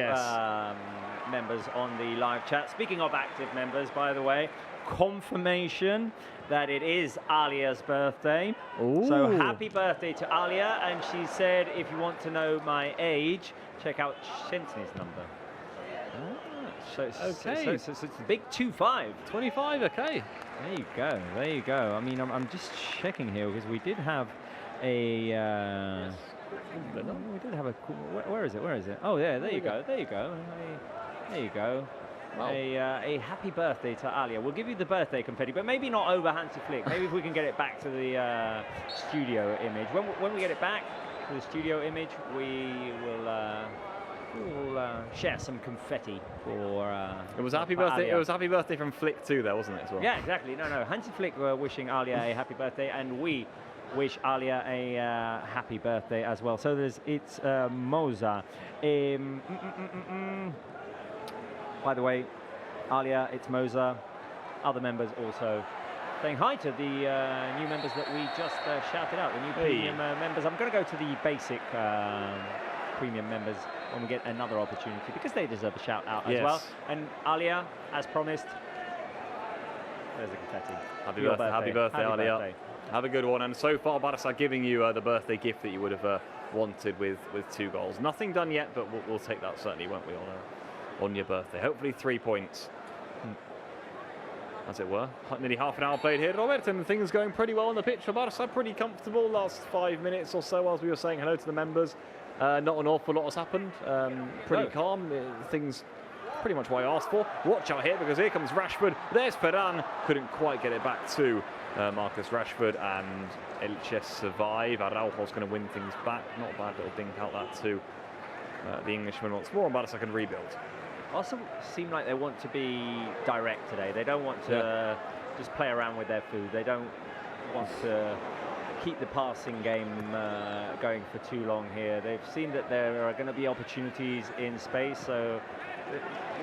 members on the live chat. Speaking of active members, by the way, confirmation that it is Alia's birthday.
Ooh.
So happy birthday to Alia, and she said if you want to know my age, check out Szczesny's number. So it's the big 25.
25, okay.
There you go. I mean, I'm just checking here because we did have a where is it? Oh yeah, there you go. There you go. Wow. A happy birthday to Alia. We'll give you the birthday confetti, but maybe not over Hansi Flick. Maybe if we can get it back to the studio image. When we get it back to the studio image, we will share some confetti for.
It was happy birthday.
Alia.
It was happy birthday from Flick too, there, wasn't it? As well?
Yeah, exactly. No. Hansi Flick were wishing Alia a happy birthday, and we wish Alia a happy birthday as well. So it's Moza. By the way, Alia, it's Moza, other members also saying hi to the new members that we just shouted out, the new premium members. I'm going to go to the basic premium members when we get another opportunity because they deserve a shout out as well. And Alia, as promised, there's the confetti.
Happy birthday, Alia. Have a good one. And so far, Barca giving you the birthday gift that you would have wanted with 2 goals. Nothing done yet, but we'll take that certainly, won't we, on your birthday. Hopefully 3 points, as it were. Nearly half an hour played here, Robert, and things going pretty well on the pitch for Barca. Pretty comfortable last 5 minutes or so as we were saying hello to the members. Not an awful lot has happened. Pretty calm. Things pretty much what I asked for. Watch out here, because here comes Rashford. There's Ferran. Couldn't quite get it back to Marcus Rashford, and Elche survive. Araujo's going to win things back. Not a bad little dink out that to the Englishman once more, and Barca can rebuild.
Also seem like they want to be direct today. They don't want to just play around with their food. They don't want to keep the passing game going for too long here. They've seen that there are going to be opportunities in space, so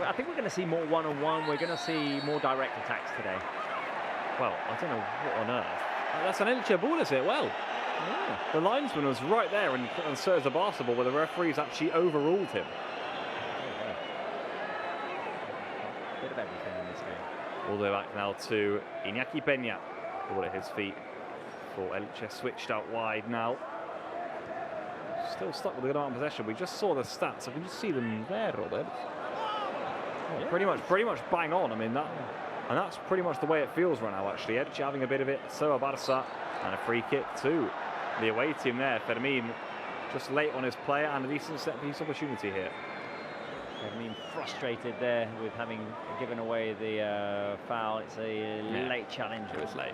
I think we're going to see more one-on-one. We're going to see more direct attacks today.
Well, I don't know what on earth. That's an Elche ball, is it? Well, yeah. The linesman was right there and so is the Barca ball, where the referees actually overruled him.
A bit of everything in this game.
All the way back now to Iñaki Peña. Ball at his feet for Elche. Switched out wide now. Still stuck with a good amount of possession. We just saw the stats. I can just see them there, Robert. Yeah. Pretty much bang on. I mean, that, and that's pretty much the way it feels right now, actually. Elche having a bit of it, so are Barca, and a free kick to the away team there. Fermin just late on his player, and a decent set piece opportunity here.
Fermin frustrated there with having given away the foul. It's a late challenge.
It was late.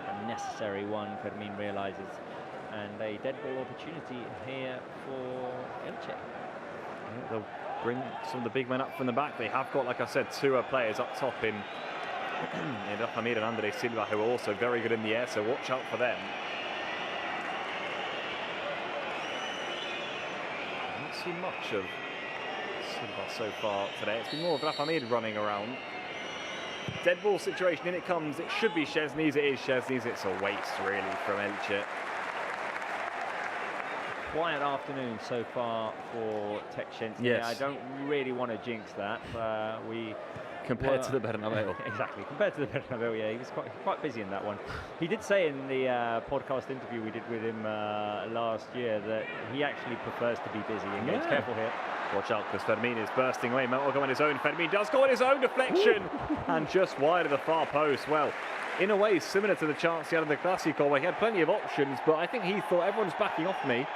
A necessary one, Fermin realises. And a dead ball opportunity here for Elche.
Yeah, they'll bring some of the big men up from the back. They have got, like I said, two players up top in Rafa Mir and Andre Silva, who are also very good in the air, so watch out for them. I haven't seen much of Silva so far today. It's been more of Rafa Mir running around. Dead ball situation, in it comes. It should be Szczesny's. It is Szczesny's. It's a waste, really, from Elche.
Quiet afternoon so far for Tech Szczesny.
Yes.
I don't really want to jinx that.
Compared to the Bernabeu.
Exactly, compared to the Bernabeu, yeah, he was quite busy in that one. He did say in the podcast interview we did with him last year that he actually prefers to be busy. And gets careful here.
Watch out, because Fermin is bursting away. Might go on his own. Fermin does go on his own deflection. And just wide of the far post. Well, in a way, similar to the chance he had in the Clásico, where he had plenty of options, but I think he thought, everyone's backing off me.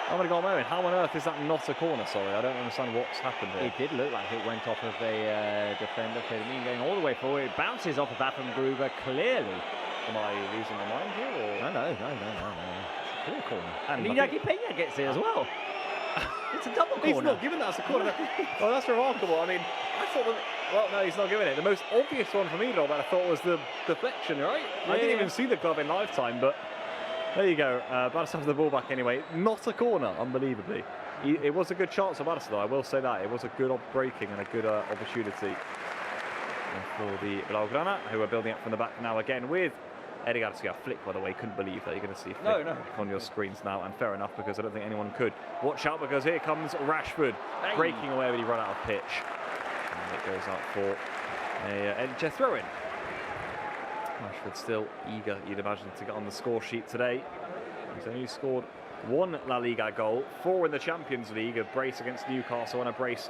I'm going to go on my own. How on earth is that not a corner? Sorry, I don't understand what's happened here.
It did look like it went off of a defender. Fermin going all the way forward. It bounces off of Affengruber, clearly.
Am I losing my mind here? Or?
No. It's a clear corner.
And
Iñaki Peña gets it as well. It's a double corner.
He's not given that as a corner. Oh, that's remarkable. I mean, I thought that, well, no, he's not giving it. The most obvious one for me, Rob, I thought was the deflection, right? Yeah, I didn't even see the glove in lifetime, but there you go. Barca has the ball back anyway. Not a corner, unbelievably. It was a good chance for Barca, though. I will say that. It was a good breaking and a good opportunity for the Blaugrana, who are building up from the back now again with Eddie Garcia. Flick, by the way, couldn't believe that. You're going to see Flick on your screens now, and fair enough, because I don't think anyone could. Watch out, because here comes Rashford, breaking away when he run out of pitch. And it goes out for a Elche throw-in. Rashford still eager, you'd imagine, to get on the score sheet today. He's only scored one La Liga goal, 4 in the Champions League, a brace against Newcastle and a brace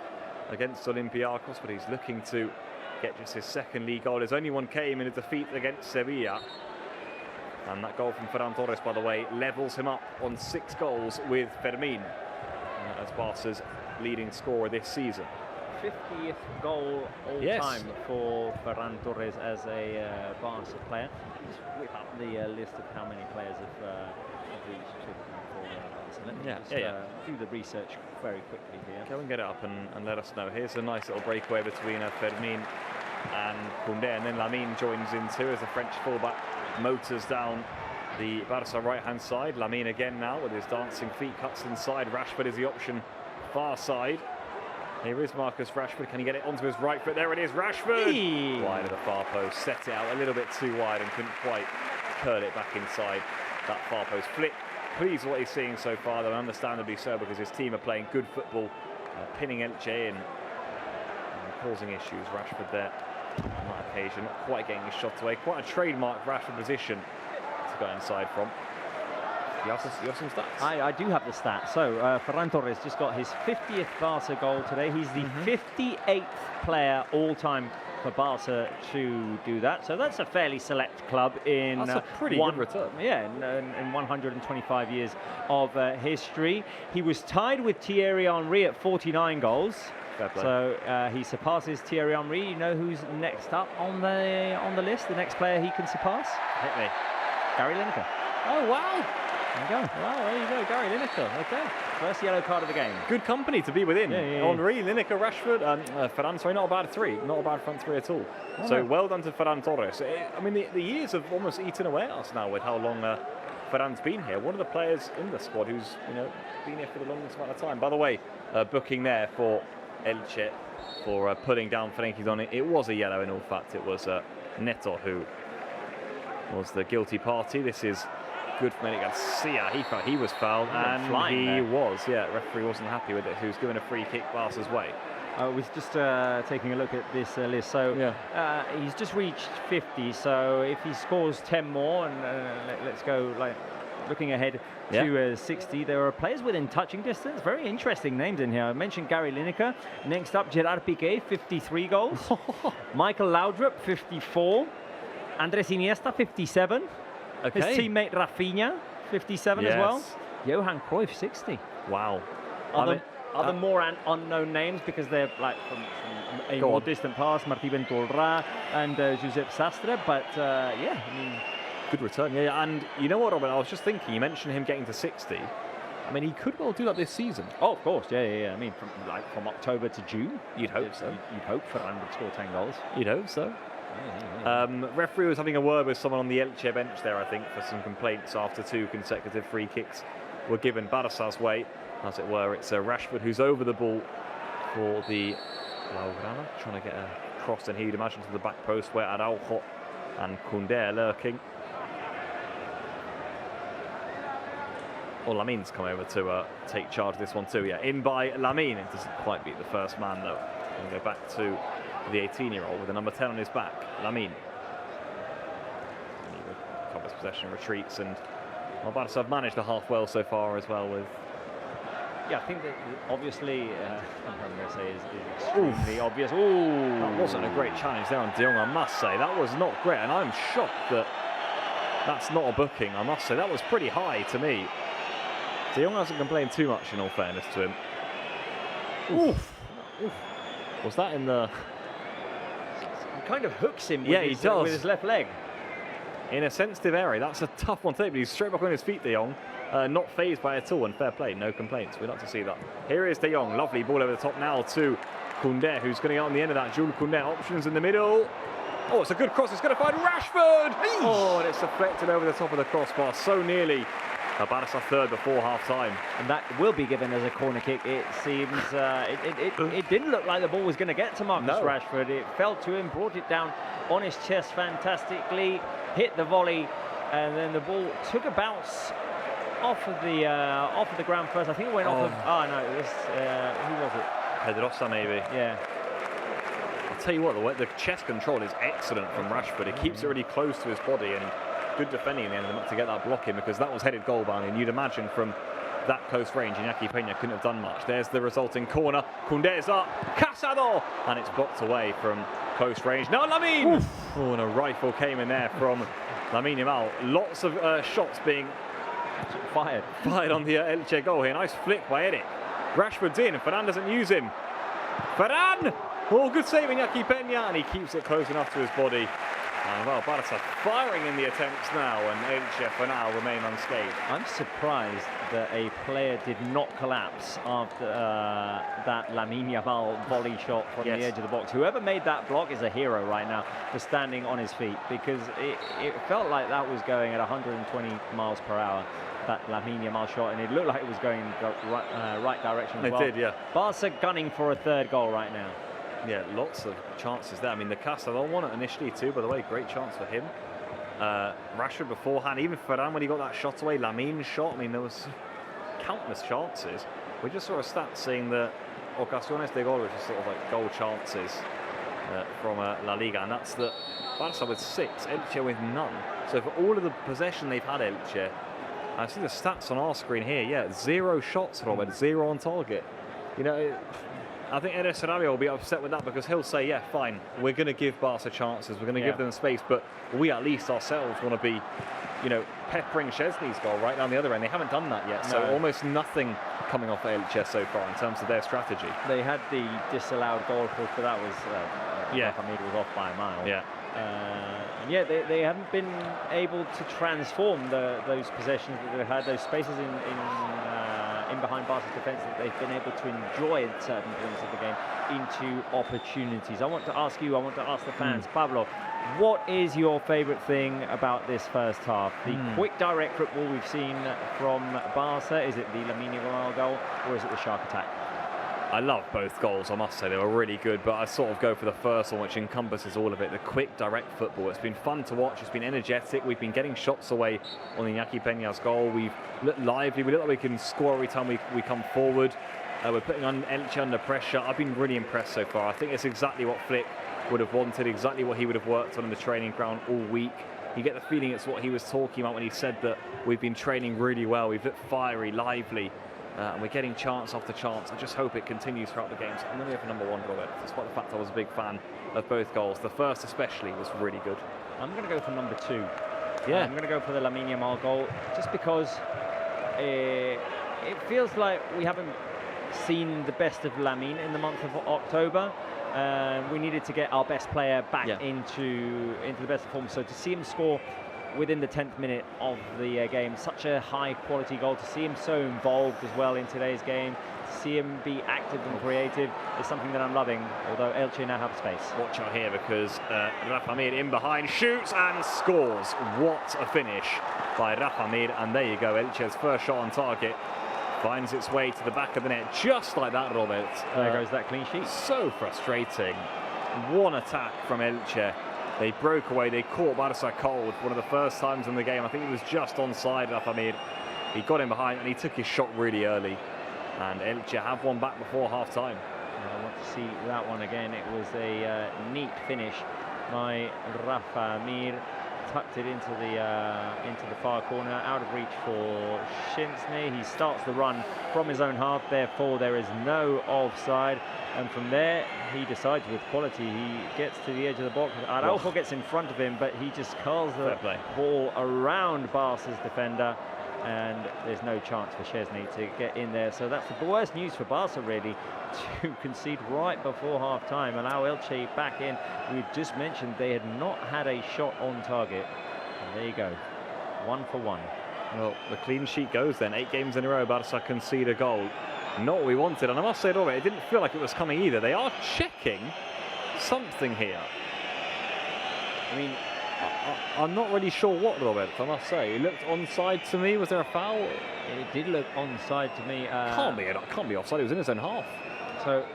against Olympiacos, but he's looking to get just his second league goal. His only one came in a defeat against Sevilla. And that goal from Ferran Torres, by the way, levels him up on 6 goals with Fermin as Barca's leading scorer this season.
50th goal all-time for Ferran Torres as a Barca player. Just whip up the list of how many players have reached for Barca. Let me do the research very quickly here.
Go and get it up and let us know. Here's a nice little breakaway between Fermin and Koundé, and then Lamine joins in too as the French fullback motors down the Barca right-hand side. Lamine again now with his dancing feet, cuts inside. Rashford is the option far side. Here is Marcus Rashford. Can he get it onto his right foot? There it is, Rashford! Wide of the far post, set it out a little bit too wide and couldn't quite curl it back inside that far post. Flick, pleased with what he's seeing so far, though understandably so, because his team are playing good football, pinning Elche in and causing issues. Rashford there on that occasion, not quite getting his shot away. Quite a trademark Rashford position to go inside from. You have some stats?
I do have the stats. So Ferran Torres just got his 50th Barca goal today. He's the 58th player all-time for Barca to do that. So that's a fairly select club in
that's a pretty good return.
Yeah, in 125 years of history. He was tied with Thierry Henry at 49 goals.
Fair play.
So he surpasses Thierry Henry. You know who's next up on the list? The next player he can surpass?
Hit me.
Gary Lineker.
Oh, wow.
There you go. Wow, there you go. Gary Lineker. Okay. First yellow card of the game.
Good company to be within.
Yeah.
Henry, Lineker, Rashford, and Ferran. Sorry, not a bad three. Not a bad front three at all.
Oh,
so
no.
well done to Ferran Torres. I mean, the years have almost eaten away at us now with how long Ferran's been here. One of the players in the squad who's been here for the longest amount of time. By the way, booking there for Elche for putting down Frenkie de Jong. It was a yellow in all fact. It was Neto who was the guilty party. This is good for Mene Garcia. He thought he was fouled, and he was. Yeah, referee wasn't happy with it. He was given a free kick Barca's way.
I was just taking a look at this list. So he's just reached 50. So if he scores 10 more, and let's go looking ahead to 60, there are players within touching distance. Very interesting names in here. I mentioned Gary Lineker. Next up, Gerard Piqué, 53 goals. Michael Laudrup, 54. Andres Iniesta, 57.
Okay.
His teammate Rafinha, 57 as well. Johan Cruyff, 60.
Wow.
Other more unknown names because they're like from a more distant past, Martí Venturra and Josep Sastre, but I mean,
good return. Yeah, and you know what, Robin? I was just thinking. You mentioned him getting to 60. I mean, he could well do that this season.
Oh, of course, yeah. I mean, from October to June,
you'd hope so.
You'd hope Ferran would score 10 goals.
You'd hope so.
Yeah.
Referee was having a word with someone on the Elche bench there, I think, for some complaints after 2 consecutive free kicks were given Barca's way, as it were. It's Rashford who's over the ball for the Blaugrana, trying to get a cross in, he'd imagine, to the back post where Araujo and Koundé are lurking. Well, Lamine's come over to take charge of this one too. Yeah, in by Lamine. It doesn't quite beat the first man though. We'll go back to the 18-year-old with the number 10 on his back, Lamine. And he recovers possession, retreats, and Barca have managed the half well so far as well with.
Yeah, I think that obviously, I'm going to say is extremely obvious. Ooh,
that wasn't a great challenge there on De Jong, I must say. That was not great, and I'm shocked that that's not a booking, I must say. That was pretty high to me. De Jong hasn't complained too much, in all fairness to him.
Oof.
Was that in the...
He kind of hooks him with his left leg.
In a sensitive area. That's a tough one to take, but he's straight back on his feet, De Jong. Not phased by it at all, and fair play, no complaints. We'd like to see that. Here is De Jong, lovely ball over the top now to Koundé, who's going to get on the end of that. Jules Koundé, options in the middle. Oh, it's a good cross, it's going to find Rashford! Eesh. Oh, and it's deflected over the top of the crossbar, so nearly. Barca third before half-time.
And that will be given as a corner kick. It seems it didn't look like the ball was going to get to Marcus Rashford. It fell to him, brought it down on his chest fantastically, hit the volley, and then the ball took a bounce off of the ground first. I think it went off of... Oh, no, it was... who was it?
Pedrosa, maybe.
Yeah.
I'll tell you what, the chest control is excellent from Rashford. It keeps it really close to his body, and good defending in the end to get that block in, because that was headed goal bound, and you'd imagine from that close range Iñaki Peña couldn't have done much. There's the resulting corner. Koundé's up, Casado, and it's blocked away from close range. Now Lamine! Oh, and a rifle came in there from Lamine Yamal. Lots of shots being fired on the Elche goal here. Nice flick by Eric. Rashford's in, and Ferran doesn't use him. Ferran! Oh, good save Iñaki Peña, and he keeps it close enough to his body. Well, Barca firing in the attempts now, and Elche for now remain unscathed.
I'm surprised that a player did not collapse after that Lamine Yamal volley shot from the edge of the box. Whoever made that block is a hero right now for standing on his feet, because it felt like that was going at 120 miles per hour, that Lamine Yamal shot, and it looked like it was going right direction as well.
It did, yeah.
Barca gunning for a third goal right now.
Yeah, lots of chances there. I mean, the Casado one initially too, by the way, great chance for him. Rashford beforehand, even Ferran when he got that shot away, Lamine shot. I mean, there was countless chances. We just saw a stat saying that ocasiones de gol, which is sort of like goal chances from La Liga, and that's that Barca with 6, Elche with none. So for all of the possession they've had, Elche, I see the stats on our screen here. Yeah, 0 shots, Robert, 0 on target. You know, I think Enes Sarabia will be upset with that, because he'll say, yeah, fine, we're going to give Barca chances, we're going to give them space, but we at least ourselves want to be, you know, peppering Szczesny's goal right down the other end. They haven't done that yet, so almost nothing coming off Elche so far in terms of their strategy.
They had the disallowed goal, but that was Hamid was off by a mile.
Yeah.
And yeah, they haven't been able to transform those possessions that they had, those spaces in behind Barca's defence that they've been able to enjoy at certain points of the game into opportunities. I want to ask you, I want to ask the fans, Pablo, what is your favourite thing about this first half? The quick, direct football we've seen from Barca, is it the Lamine Yamal goal, or is it the shark attack?
I love both goals, I must say. They were really good, but I sort of go for the first one, which encompasses all of it. The quick, direct football. It's been fun to watch. It's been energetic. We've been getting shots away on Iñaki Peña's goal. We've looked lively. We look like we can score every time we come forward. We're putting on Elche under pressure. I've been really impressed so far. I think it's exactly what Flick would have wanted, exactly what he would have worked on in the training ground all week. You get the feeling it's what he was talking about when he said that we've been training really well. We've looked fiery, lively. And we're getting chance after chance. I just hope it continues throughout the games. I'm going to go for number one, Robert, despite the fact I was a big fan of both goals. The first especially was really good.
I'm going to go for number two.
Yeah.
I'm going to go for the Lamine Yamal goal, just because it feels like we haven't seen the best of Lamine in the month of October. We needed to get our best player back into the best form. So to see him score within the 10th minute of the game, such a high quality goal, to see him so involved as well in today's game, to see him be active and creative is something that I'm loving, although Elche now have space.
Watch out here, because Rafa Mir in behind shoots and scores. What a finish by Rafa Mir, and there you go, Elche's first shot on target finds its way to the back of the net, just like that, Robert.
There goes that clean sheet.
So frustrating. One attack from Elche. They broke away, they caught Barca cold one of the first times in the game. I think he was just onside, Rafa Mir. He got him behind and he took his shot really early. And Elche have one back before half-time.
I want to see that one again. It was a neat finish by Rafa Mir. Tucked it into the far corner, out of reach for Szczesny. He starts the run from his own half, therefore there is no offside. And from there, he decides with quality. He gets to the edge of the box. Araujo gets in front of him, but he just curls the ball around Barca's defender. And there's no chance for Szczesny to get in there. So that's the worst news for Barca, really, to concede right before half-time. Allow Elche back in. We've just mentioned they had not had a shot on target. And there you go, 1 for 1.
Well, the clean sheet goes then. 8 games in a row, Barca concede a goal. Not what we wanted. And I must say it already, it didn't feel like it was coming either. They are checking something here. I mean, I'm not really sure what, Robert, I must say. It looked onside to me. Was there a foul?
It did look onside to me.
Can't be offside. It was in his own half.
So,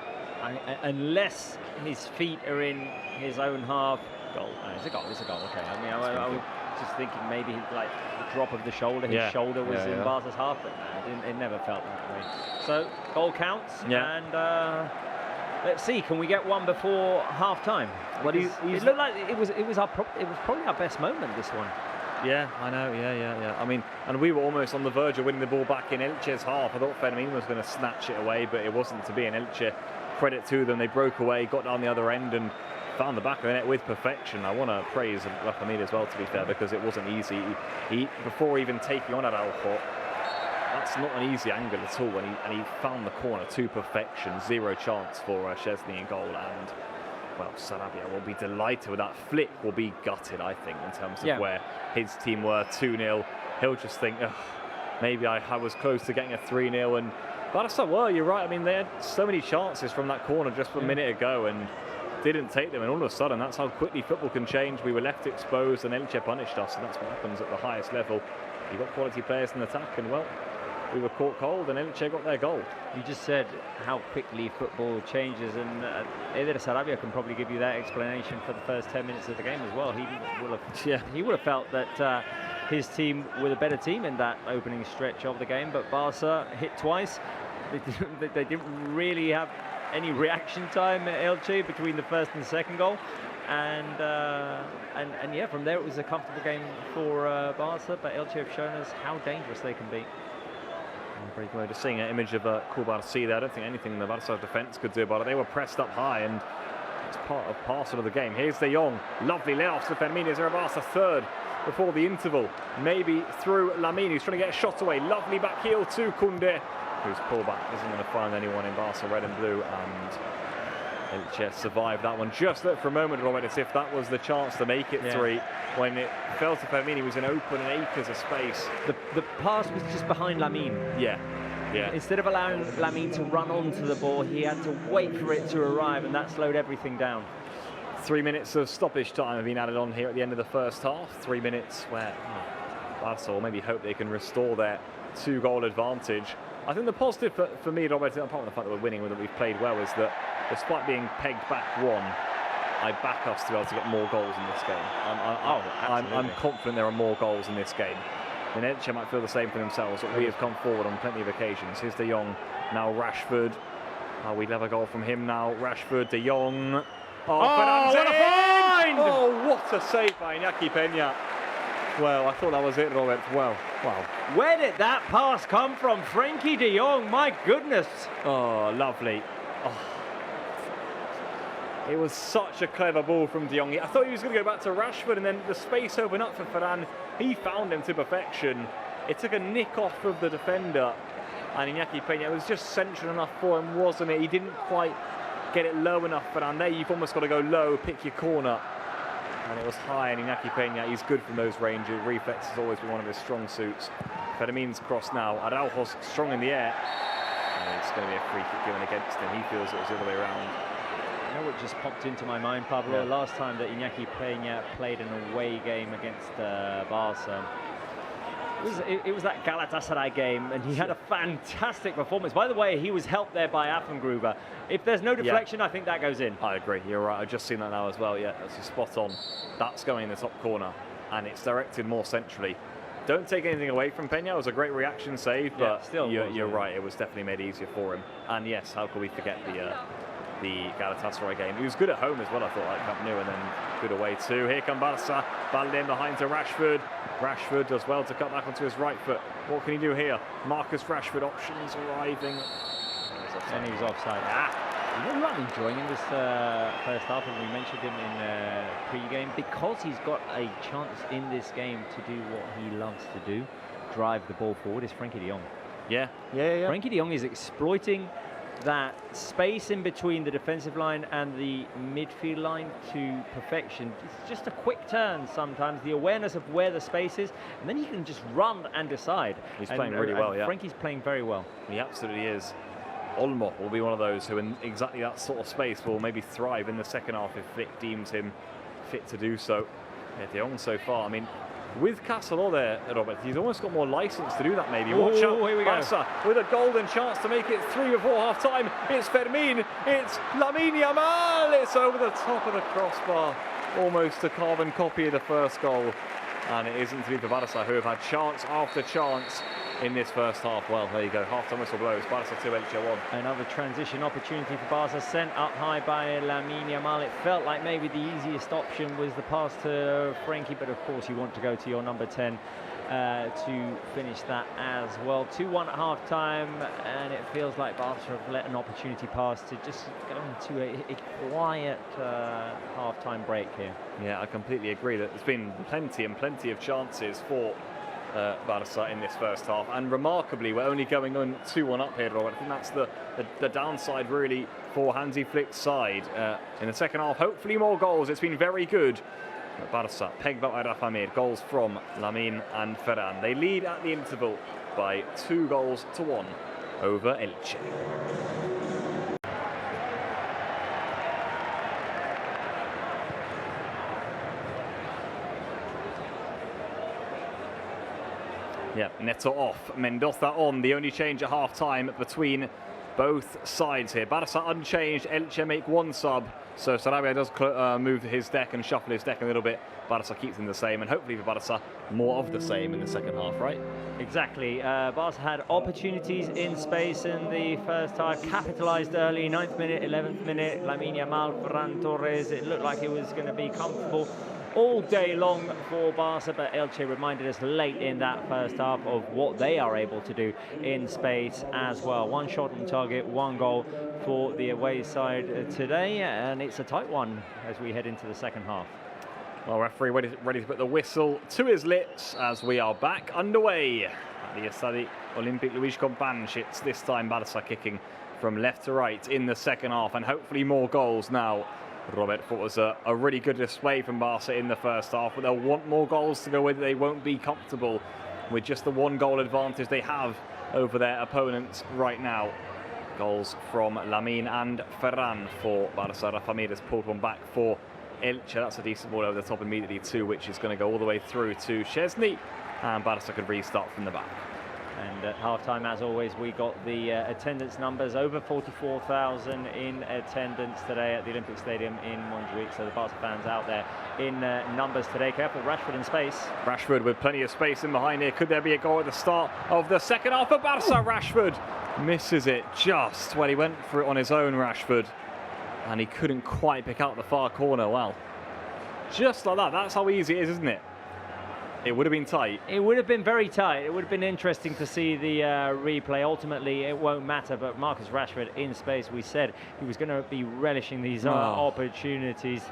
unless his feet are in his own half, goal. It's a goal. It's a goal. Okay. I mean, I was just thinking maybe like the drop of the shoulder. His shoulder was in Barca's half, but no, it never felt that way. So goal counts. Yeah. And let's see. Can we get one before half time? Well, it looked like it was probably our best moment, this one.
Yeah, I know. Yeah. I mean, and we were almost on the verge of winning the ball back in Elche's half. I thought Fermin was going to snatch it away, but it wasn't to be. An Elche, credit to them, they broke away, got down the other end, and found the back of the net with perfection. I want to praise Rafa Mir as well, to be fair, because it wasn't easy. He before even taking on Araujo, that's not an easy angle at all, and he found the corner to perfection. Zero chance for Szczesny in goal, and well, Sarabia will be delighted with that. Flick will be gutted, I think, in terms of where his team were. 2-0. He'll just think, maybe I was close to getting a 3-0. And Barca were, you're right. I mean, they had so many chances from that corner just a minute ago and didn't take them. And all of a sudden, that's how quickly football can change. We were left exposed and Elche punished us. And that's what happens at the highest level. You've got quality players in attack, and well, we were caught cold and Elche got their goal.
You just said how quickly football changes, and Eder Sarabia can probably give you that explanation for the first 10 minutes of the game as well. He would have felt that his team were the better team in that opening stretch of the game, but Barca hit twice. They didn't really have any reaction time at Elche between the first and second goal. And yeah, from there it was a comfortable game for Barca, but Elche have shown us how dangerous they can be.
Breakaway, just seeing an image of Kubarsi there. I don't think anything the Barca defence could do about it. They were pressed up high, and It's part of parcel of the game. Here's De Jong. Lovely layoff to Fermin. Is there a Barca third before the interval? Maybe through Lamine, who's trying to get a shot away. Lovely back heel to Koundé, whose pullback isn't going to find anyone in Barca red and blue. And Elche survived that one just for a moment, Robert, as if that was the chance to make it 3. When it fell to Fermin, he was in open and acres of space.
The pass was just behind Lamine.
Yeah.
Instead of allowing Lamine to run onto the ball, he had to wait for it to arrive, and that slowed everything down. 3
minutes of stoppage time have been added on here at the end of the first half. 3 minutes where Barca will maybe hope they can restore their 2-goal advantage. I think the positive for me, Robert, apart from the fact that we're winning and that we've played well, is that despite being pegged back 1, I back us to be able to get more goals in this game. I'm confident there are more goals in this game. And Elche might feel the same for themselves, but we have come forward on plenty of occasions. Here's De Jong, now Rashford. We'd have a goal from him now. Rashford, De Jong.
What a find!
Oh, what a save by Iñaki Peña. Well, I thought that was it, Robert. Wow.
Where did that pass come from? Frenkie de Jong, my goodness.
Oh, lovely. It was such a clever ball from De Jong. I thought he was going to go back to Rashford, and then the space opened up for Ferran. He found him to perfection. It took a nick off of the defender, and Iñaki Peña, it was just central enough for him, wasn't it? He didn't quite get it low enough, Ferran. There you've almost got to go low, pick your corner. And it was high, and Iñaki Peña, he's good from those ranges. Reflex has always been one of his strong suits. Fermin's cross now. Araujo's strong in the air. And it's going to be a free kick given against him. He feels it was the other way around.
You know what just popped into my mind, Pablo? Last time that Iñaki Peña played an away game against Barca, it was that Galatasaray game, and he had a fantastic performance. By the way, he was helped there by Affengruber. If there's no deflection, I think that goes in.
I agree. You're right. I've just seen that now as well. Yeah, that's spot on. That's going in the top corner, and it's directed more centrally. Don't take anything away from Peña. It was a great reaction save, but
still
you're right. It was definitely made easier for him. And yes, how could we forget the Galatasaray game? He was good at home as well, I thought, like Camp Nou, and then good away too. Here come Barca. Balde behind to Rashford. Rashford does well to cut back onto his right foot. What can he do here? Marcus Rashford, options arriving.
And he's offside. You know what I'm enjoying in this first half, and we mentioned him in pre-game, because he's got a chance in this game to do what he loves to do, drive the ball forward, is Frenkie de Jong.
Yeah.
Frenkie de Jong is exploiting that space in between the defensive line and the midfield line to perfection. It's just a quick turn sometimes, the awareness of where the space is, and then he can just run and decide.
He's playing really well,
Frankie's playing very well.
He absolutely is. Olmo will be one of those who in exactly that sort of space will maybe thrive in the second half if Flick deems him fit to do so. Yeah, De Jong so far, I mean, with Castelló there, Robert, he's almost got more license to do that maybe. Watch out,
here we
Barca with a golden chance to make it 3 before half-time. It's Fermin, it's Lamine Yamal, it's over the top of the crossbar. Almost a carbon copy of the first goal. And it isn't to be for Barca, who have had chance after chance in this first half. Well, there you go, half-time whistle blows. Barca 2, Elche 1.
Another transition opportunity for Barca, sent up high by Lamine Yamal. It felt like maybe the easiest option was the pass to Frenkie, but of course you want to go to your number 10 to finish that as well. 2-1 at half-time, and it feels like Barca have let an opportunity pass to just go into a quiet half-time break here.
Yeah, I completely agree that there's been plenty of chances for Barca in this first half, and remarkably we're only going on 2-1 up here, Robert. I think that's the downside really for Hansi Flick's side. In the second half, hopefully more goals. It's been very good. Barca pegged back by Rafa Mir. Goals from Lamine and Ferran. They lead at the interval by 2-1 over Elche. Yeah, Neto off, Mendoza on. The only change at half-time between both sides here. Barca unchanged, Elche make one sub. So Sarabia does move his deck and shuffle his deck a little bit. Barca keeps them the same, and hopefully for Barca, more of the same in the second half, right?
Exactly. Barca had opportunities in space in the first half, capitalised early, 9th minute, 11th minute, Lamine Yamal, Ferran Torres. It looked like it was going to be comfortable all day long for Barca, but Elche reminded us late in that first half of what they are able to do in space as well. One shot on target, one goal for the away side today, and it's a tight one as we head into the second half.
Well, referee ready to put the whistle to his lips as we are back underway at the Estadi Olímpic Lluís Companys. It's this time Barça kicking from left to right in the second half, and hopefully more goals now. Robert thought it was a really good display from Barca in the first half, but they'll want more goals to go with it. They won't be comfortable with just the 1-goal advantage they have over their opponents right now. Goals from Lamine and Ferran for Barça. Rafa Mir's pulled one back for Elche. That's a decent ball over the top immediately too, which is going to go all the way through to Szczesny, and Barca could restart from the back.
And at half-time, as always, we got the attendance numbers. Over 44,000 in attendance today at the Olympic Stadium in Montjuic. So the Barca fans out there in numbers today. Careful, Rashford in space.
Rashford with plenty of space in behind here. Could there be a goal at the start of the second half for Barca? Rashford misses it just when he went for it on his own, Rashford. And he couldn't quite pick out the far corner. Well, just like that. That's how easy it is, isn't it? It would have been tight.
It would have been very tight. It would have been interesting to see the replay. Ultimately, it won't matter, but Marcus Rashford in space, we said he was going to be relishing these opportunities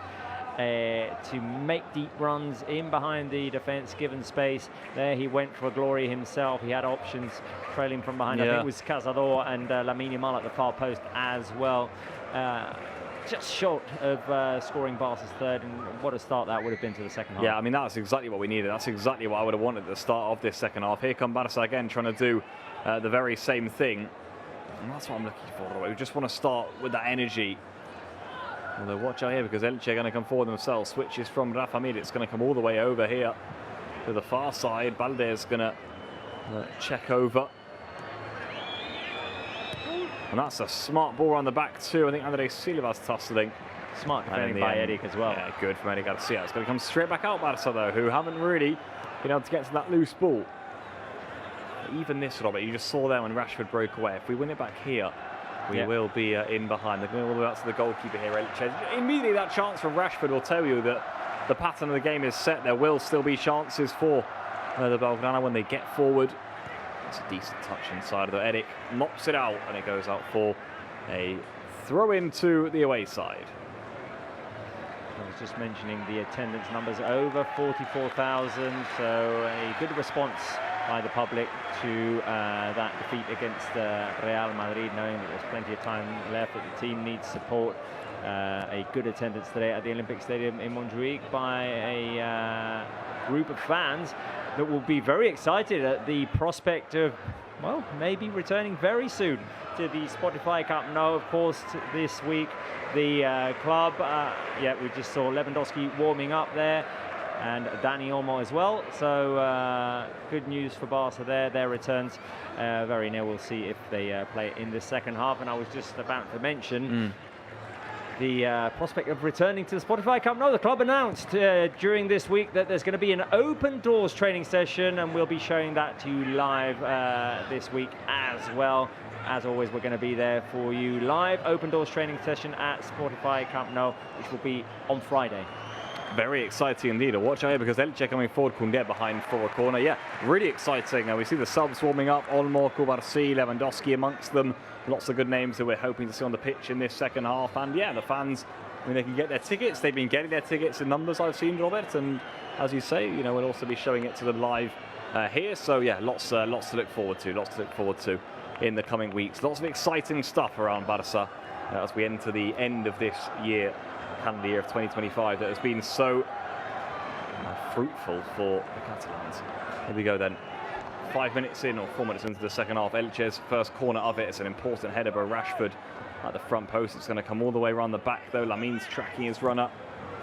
to make deep runs in behind the defence, given space. There he went for glory himself. He had options trailing from behind. I think it was Cazador and Lamine Yamal at the far post as well. Just short of scoring Barca's third, and what a start that would have been to the second half.
Yeah, I mean, that's exactly what we needed. That's exactly what I would have wanted at the start of this second half. Here come Barca again, trying to do the very same thing. And that's what I'm looking for. We just want to start with that energy. Although watch out here, because Elche are going to come forward themselves. Switches from Rafa Mir. It's going to come all the way over here to the far side. Balde's going to check over. And that's a smart ball around the back too. I think Andres Silva's tussling.
Smart defending by Eric as well.
Yeah, good from Eric Garcia. It's going to come straight back out, Barca though, who haven't really been able to get to that loose ball. Even this, Robert, you just saw there when Rashford broke away. If we win it back here, we will be in behind. They're going all the way out to the goalkeeper here, Elche. Immediately that chance from Rashford will tell you that the pattern of the game is set. There will still be chances for the Belgrana when they get forward. It's a decent touch inside, though. Eric mops it out, and it goes out for a throw into the away side.
I was just mentioning the attendance numbers, over 44,000, so a good response by the public to that defeat against Real Madrid, knowing that there's plenty of time left, that the team needs support. A good attendance today at the Olympic Stadium in Montjuic by a group of fans that will be very excited at the prospect of, well, maybe returning very soon to the Spotify Cup. No, of course, this week the club, we just saw Lewandowski warming up there, and Dani Olmo as well. So good news for Barca there. Their returns very near. We'll see if they play in the second half. And I was just about to mention the prospect of returning to the Spotify Cup. No, the club announced during this week that there's going to be an open doors training session, and we'll be showing that to you live this week as well. As always, we're going to be there for you live. Open doors training session at Spotify Camp Nou, which will be on Friday.
Very exciting indeed. Watch out here, because Elche coming forward, Koundé behind for a corner. Yeah, really exciting. Now we see the subs warming up. Olmo, Cubarsí, Lewandowski amongst them. Lots of good names that we're hoping to see on the pitch in this second half. And yeah, the fans, I mean, they can get their tickets. They've been getting their tickets in numbers, I've seen, Robert. And as you say, you know, we'll also be showing it to them live here. So yeah, lots to look forward to. Lots to look forward to in the coming weeks. Lots of exciting stuff around Barca as we enter the end of this year, calendar year of 2025, that has been so fruitful for the Catalans. Here we go then. 5 minutes in, or 4 minutes into the second half. Elche's first corner of it. It's an important header by Rashford at the front post. It's going to come all the way around the back though. Lamine's tracking his runner.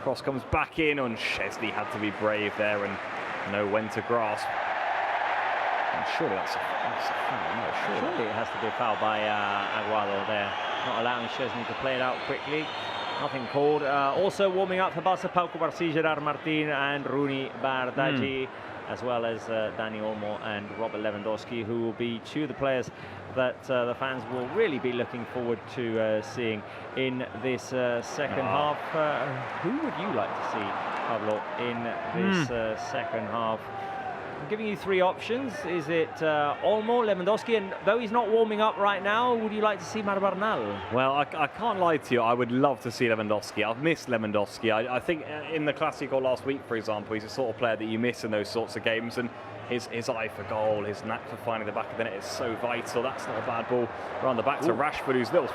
Cross comes back in, and Szczesny had to be brave there and know when to grasp. And surely that's a foul. No,
surely it has to be a foul by Aguado there, not allowing Szczesny to play it out quickly. Nothing called. Also warming up for Barca, Pau Cubarsí, Gerard Martín and Rooney Bardghji, as well as Dani Olmo and Robert Lewandowski, who will be two of the players that the fans will really be looking forward to seeing in this second half. Who would you like to see, Pablo, in this second half? I'm giving you three options. Is it Olmo, Lewandowski, and though he's not warming up right now, would you like to see Bernal?
Well, I can't lie to you. I would love to see Lewandowski. I've missed Lewandowski. I think in the Clásico last week, for example, he's the sort of player that you miss in those sorts of games. And his eye for goal, his knack for finding the back of the net is so vital. That's not a bad ball. Around the back to Rashford, whose little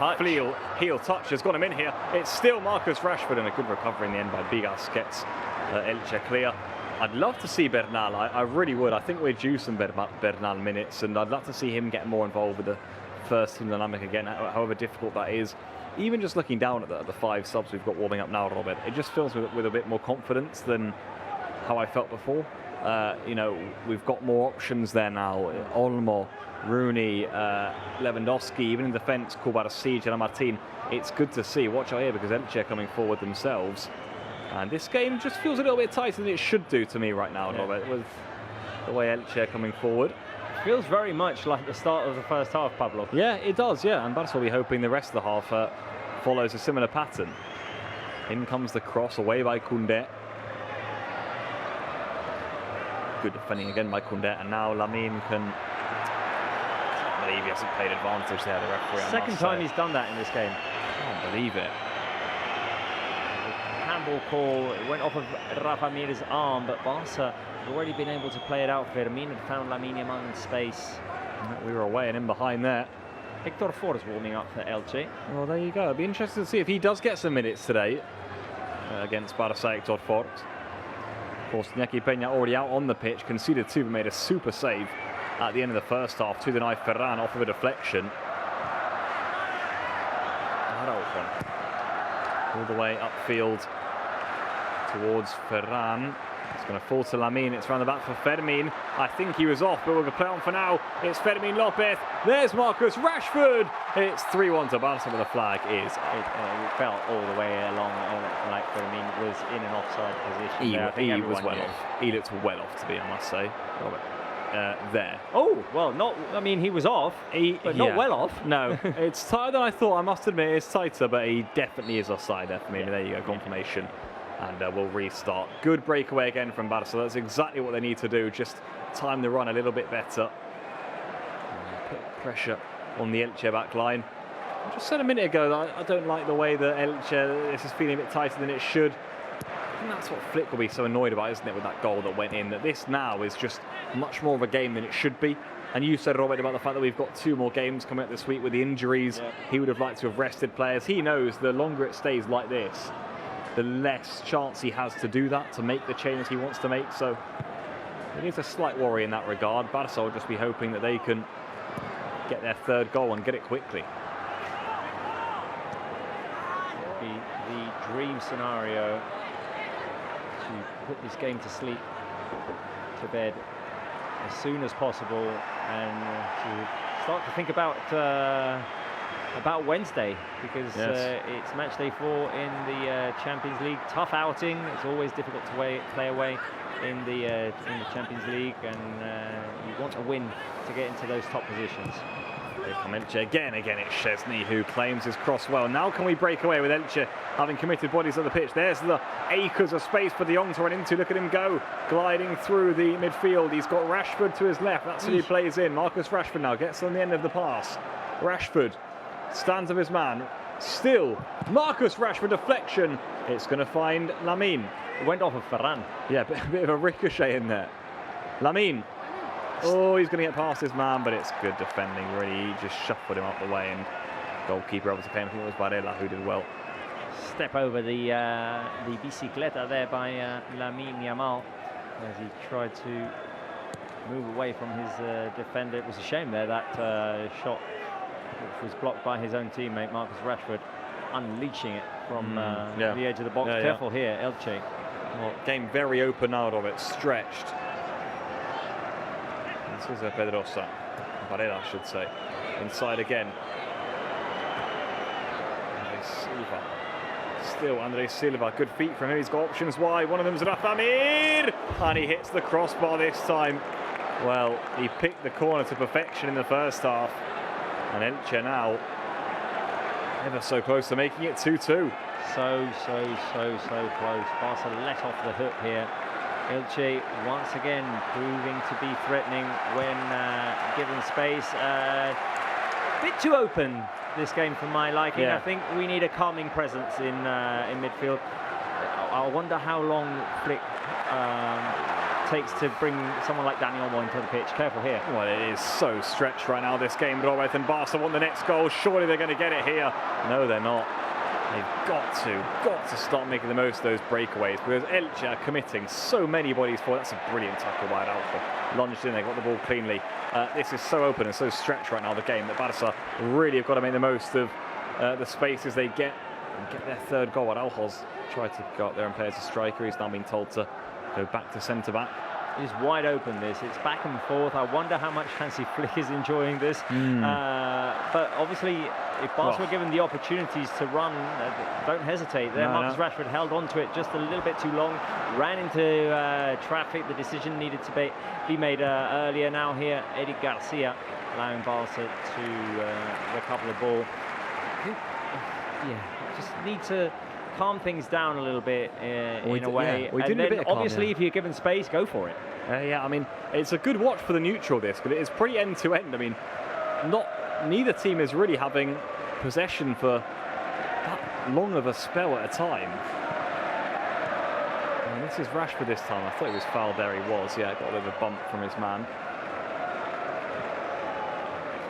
heel touch has got him in here. It's still Marcus Rashford, and a good recovery in the end by Bigas gets Elche clear. I'd love to see Bernal. I really would. I think we're due some Bernal minutes, and I'd love to see him get more involved with the first team dynamic again, however difficult that is. Even just looking down at the 5 subs we've got warming up now, Robert, it just fills me with a bit more confidence than how I felt before. You know, we've got more options there now. Olmo, Rooney, Lewandowski, even in defence, Cubarsí, Gerard Martin. It's good to see. Watch out here because Elche are coming forward themselves. And this game just feels a little bit tighter than it should do to me right now, Robert, with the way Elche are coming forward.
Feels very much like the start of the first half, Pablo.
Yeah, it does, yeah. And Barca will be hoping the rest of the half follows a similar pattern. In comes the cross, away by Koundé. Good defending again by Koundé, and now Lamine can... I can't believe he hasn't played advantage there, the referee.
Second time he's done that in this game.
Can't believe it.
Handball call, it went off of Rafa Mir's arm, but Barca had already been able to play it out. Fermin had found Lamine Yamal in space.
We were away and in behind there.
Héctor Ford is warming up for Elche.
Well, there you go. It'd be interesting to see if he does get some minutes today against Barca. Héctor Ford. Of course, Iñaki Peña already out on the pitch, conceded 2 but made a super save at the end of the first half. To the knife, Ferran off of a deflection. All the way upfield towards Ferran. It's going to fall to Lamine. It's round the back for Fermin. I think he was off, but we're going to play on for now. It's Fermin Lopez. There's Marcus Rashford. It's 3-1 to Barca, but the flag is.
It fell all the way along, like Fermin was in an offside position.
He was well off. He looked well off, to be, I must say. Robert. There.
Oh, well, not. I mean, he was off, but not well off.
No, it's tighter than I thought. I must admit, it's tighter, but he definitely is offside there for me. There you go, confirmation. And we'll restart. Good breakaway again from Barca. So that's exactly what they need to do. Just time the run a little bit better. Put pressure on the Elche back line. I just said a minute ago that I don't like the way that Elche, this is feeling a bit tighter than it should. I think that's what Flick will be so annoyed about, isn't it, with that goal that went in, that this now is just much more of a game than it should be. And you said, Robert, about the fact that we've got 2 more games coming up this week with the injuries. Yeah. He would have liked to have rested players. He knows the longer it stays like this, the less chance he has to do that, to make the changes he wants to make. So it is a slight worry in that regard. Barca will just be hoping that they can get their 3rd goal and get it quickly.
It'll be the dream scenario to put this game to sleep, to bed as soon as possible, and to start to think about Wednesday, because it's match day 4 in the Champions League. Tough outing. It's always difficult to play away in the Champions League, and you want a win to get into those top positions.
Here come Elche again. It's Szczesny who claims his cross well. Now can we break away with Elche having committed bodies on the pitch? There's the acres of space for De Jong to run into. Look at him go, gliding through the midfield. He's got Rashford to his left. That's who he plays in. Marcus Rashford now gets on the end of the pass. Rashford stands of his man. Still, Marcus Rashford deflection. It's going to find Lamine.
It went off of Ferran.
Yeah, a bit of a ricochet in there. Lamine. Oh, he's going to get past his man, but it's good defending, really. He just shuffled him out the way, and goalkeeper able to claim. I think it was Barella who did well.
Step over the bicicleta there by Lamine Yamal as he tried to move away from his defender. It was a shame there, that shot, which was blocked by his own teammate, Marcus Rashford, unleashing it from the edge of the box. Careful here, Elche.
Well, game very open now, Robert, stretched. This is a Pedrosa, Barella, I should say. Inside again. Andre Silva. Still Andre Silva, good feet from him. He's got options wide. One of them's Rafa Mir, and he hits the crossbar this time. Well, he picked the corner to perfection in the first half. And Elche now ever so close to making it 2-2.
So close. Barca let off the hook here. Elche once again proving to be threatening when given space. Bit too open this game for my liking. I think we need a calming presence in midfield. I wonder how long Flick takes to bring someone like Dani Olmo into the pitch. Careful here.
Well, it is so stretched right now, this game, but and Barca want the next goal. Surely they're going to get it here. No, they're not. They've got to start making the most of those breakaways, because Elche are committing so many bodies forward. That's a brilliant tackle by Alpha. Lunged in, they got the ball cleanly. This is so open and so stretched right now, the game, that Barca really have got to make the most of the spaces they get and get their third goal. Araujo's tried to go up there and play as a striker. He's now been told to go back to centre-back.
It's wide open, this. It's back and forth. I wonder how much Hansi Flick is enjoying this. But obviously, if Barca were given the opportunities to run, don't hesitate. There, Marcus Rashford held on to it just a little bit too long, ran into traffic. The decision needed to be made earlier. Now here, Eddie Garcia allowing Barca to recover the ball. Just need to calm things down a little bit in a way. And then obviously, if you're given space, go for it.
I mean, it's a good watch for the neutral, this, but it is pretty end-to-end. I mean, neither team is really having possession for that long of a spell at a time. And this is Rashford this time. I thought he was fouled there. He was. Yeah, got a bit of a bump from his man.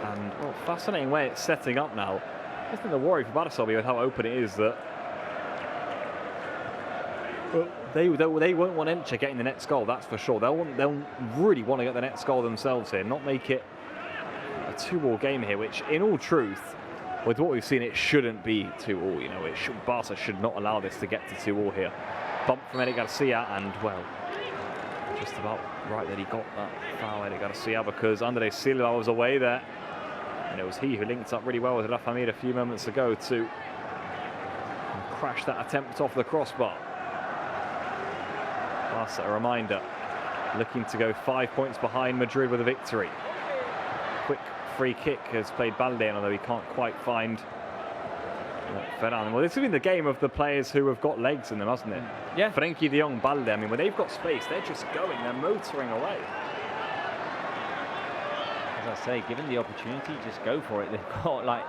And, well, fascinating way it's setting up now. I think the worry for Barca with how open it is that they won't want Elche getting the next goal, that's for sure. They'll really want to get the next goal themselves here, not make it a 2-2 game here, which in all truth, with what we've seen, it shouldn't be 2-2. You know, Barca should not allow this to get to 2-2 here. Bump from Eddie Garcia, and well, just about right that he got that foul, Eddie Garcia, because Andres Silva was away there. And it was he who linked up really well with Rafa Mir a few moments ago to crash that attempt off the crossbar. Barca, a reminder, looking to go 5 points behind Madrid with a victory. Quick free kick has played Balde, although he can't quite find Ferran. Well, this has been the game of the players who have got legs in them, hasn't it?
Yeah.
Frenkie de Jong, Balde, I mean, when they've got space, they're just going, they're motoring away.
As I say, given the opportunity, just go for it. They've got like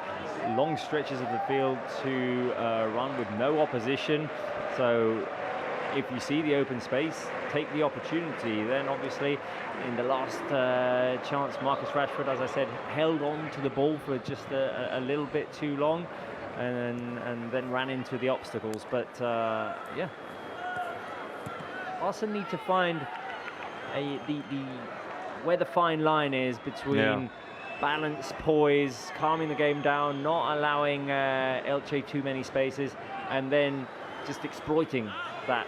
long stretches of the field to run with no opposition. So if you see the open space, take the opportunity. Then obviously in the last chance, Marcus Rashford, as I said, held on to the ball for just a little bit too long and then ran into the obstacles. But yeah, Barca need to find where the fine line is between balance, poise, calming the game down, not allowing Elche too many spaces, and then just exploiting that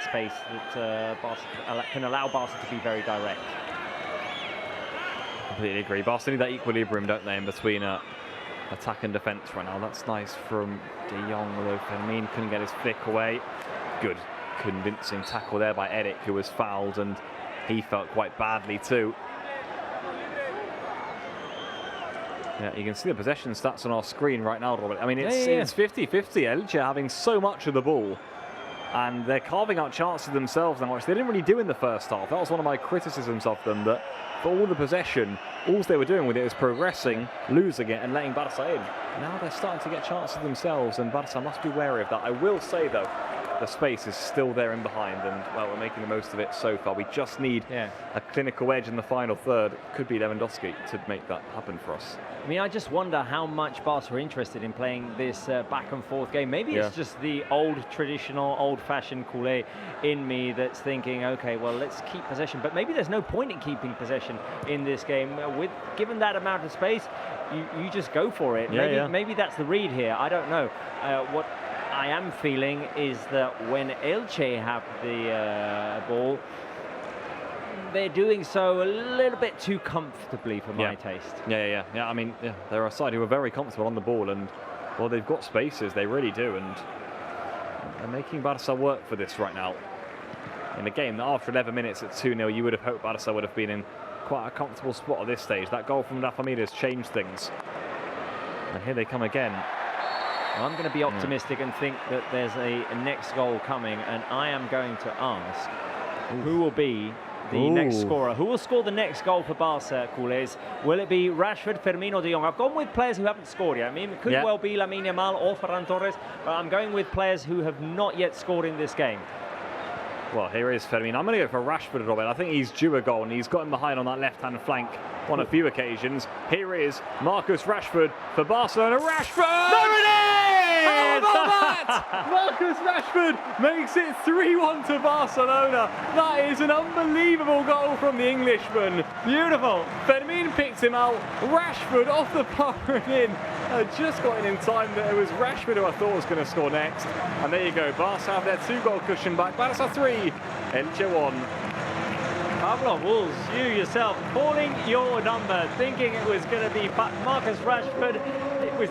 space that can allow Barca to be very direct.
Completely agree. Barca need that equilibrium, don't they, in between attack and defence right now. That's nice from De Jong, although Fermin couldn't get his flick away. Good, convincing tackle there by Eric, who was fouled, and he felt quite badly too. Yeah, you can see the possession stats on our screen right now, Robert. I mean, it's 50-50. Elche having so much of the ball, and they're carving out chances themselves now, which they didn't really do in the first half. That was one of my criticisms of them, that for all the possession, all they were doing with it was progressing, losing it, and letting Barca in. Now they're starting to get chances themselves, and Barca must be wary of that. I will say, though, the space is still there in behind, and well, we're making the most of it so far. We just need a clinical edge in the final third. Could be Lewandowski to make that happen for us.
I mean, I just wonder how much Barca are interested in playing this back and forth game. Maybe it's just the old traditional, old-fashioned culé in me that's thinking, okay, well, let's keep possession. But maybe there's no point in keeping possession in this game. Given that amount of space, you just go for it. Maybe that's the read here. I don't know. What I am feeling is that when Elche have the ball, they're doing so a little bit too comfortably for my taste.
Yeah. I mean, they're a side who are very comfortable on the ball, and well, they've got spaces, they really do, and they're making Barca work for this right now. In a game that after 11 minutes at 2-0, you would have hoped Barca would have been in quite a comfortable spot at this stage. That goal from Rafa Mir has changed things. And here they come again.
Well, I'm going to be optimistic and think that there's a next goal coming, and I am going to ask who will be the next scorer. Who will score the next goal for Barca, Coolers? Will it be Rashford, Fermin, or De Jong? I've gone with players who haven't scored yet. I mean, it could well be Lamine Yamal or Ferran Torres, but I'm going with players who have not yet scored in this game.
Well, here is Fermin. I'm going to go for Rashford, Robin. I think he's due a goal, and he's got him behind on that left-hand flank on a few occasions. Here is Marcus Rashford for Barcelona. Rashford!
There it is!
How about that? Marcus Rashford makes it 3-1 to Barcelona. That is an unbelievable goal from the Englishman. Beautiful. Fermin picked him out. Rashford off the bar and in. Just got in time that it was Rashford who I thought was going to score next. And there you go. Barca have their 2-goal cushion back. Barca 3, Elche 1.
Pablo Wolves, you yourself calling your number, thinking it was going to be Marcus Rashford. It was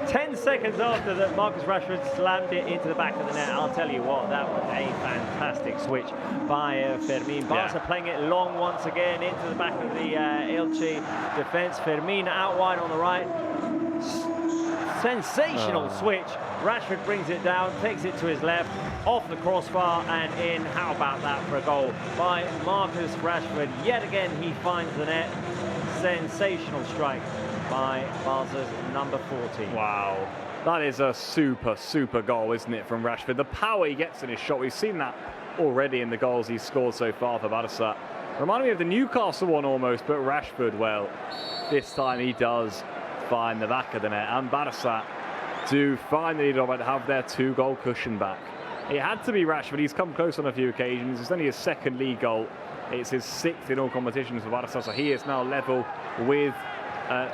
10 seconds after that Marcus Rashford slammed it into the back of the net. I'll tell you what, that was a fantastic switch by Fermin. Barca playing it long once again into the back of the Elche defence. Fermin out wide on the right. Sensational switch. Rashford brings it down, takes it to his left, off the crossbar and in. How about that for a goal by Marcus Rashford? Yet again, he finds the net. Sensational strike by Barca's number 40.
Wow. That is a super goal, isn't it, from Rashford? The power he gets in his shot, we've seen that already in the goals he's scored so far for Barca. Reminded me of the Newcastle one almost, but Rashford, well, this time he does find the back of the net, and Barca do finally have their 2-goal cushion back. It had to be Rashford. He's come close on a few occasions. It's only his 2nd league goal. It's his 6th in all competitions for Barca, so he is now level with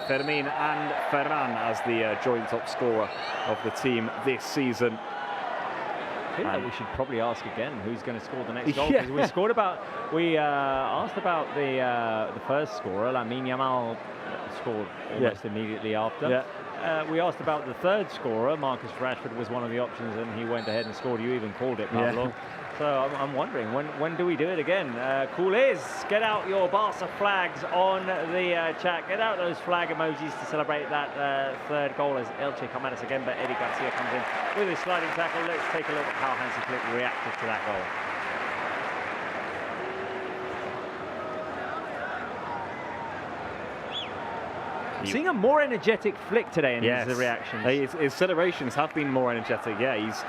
Fermin and Ferran as the joint top scorer of the team this season.
I think that we should probably ask again who's going to score the next goal, because we asked about the first scorer. Lamine Yamal scored almost immediately after. We asked about the 3rd scorer. Marcus Rashford was one of the options, and he went ahead and scored. You even called it, Pablo. So I'm wondering, when do we do it again? Coolers, get out your Barca flags on the chat. Get out those flag emojis to celebrate that 3rd goal as Elche come at us again, but Eddie Garcia comes in with his sliding tackle. Let's take a look at how Hansi Flick reacted to that goal. Seeing a more energetic Flick today in his reactions.
His celebrations have been more energetic. He's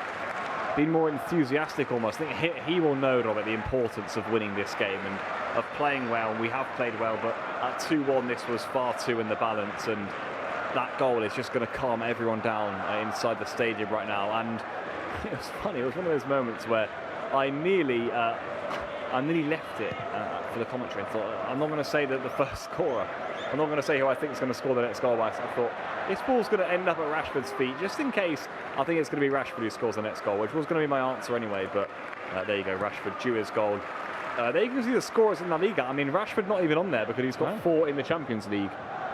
been more enthusiastic almost. I think he will know, Robert, the importance of winning this game and of playing well. We have played well, but at 2-1 this was far too in the balance, and that goal is just going to calm everyone down inside the stadium right now. And it was funny, it was one of those moments where I nearly left it for the commentary and thought, I'm not going to say that the first scorer, I'm not going to say who I think is going to score the next goal, but I thought this ball's going to end up at Rashford's feet, just in case. I think it's going to be Rashford who scores the next goal, which was going to be my answer anyway, but there you go, Rashford due his goal. There you can see the scorers in La Liga. I mean, Rashford not even on there because he's got 4 in the Champions League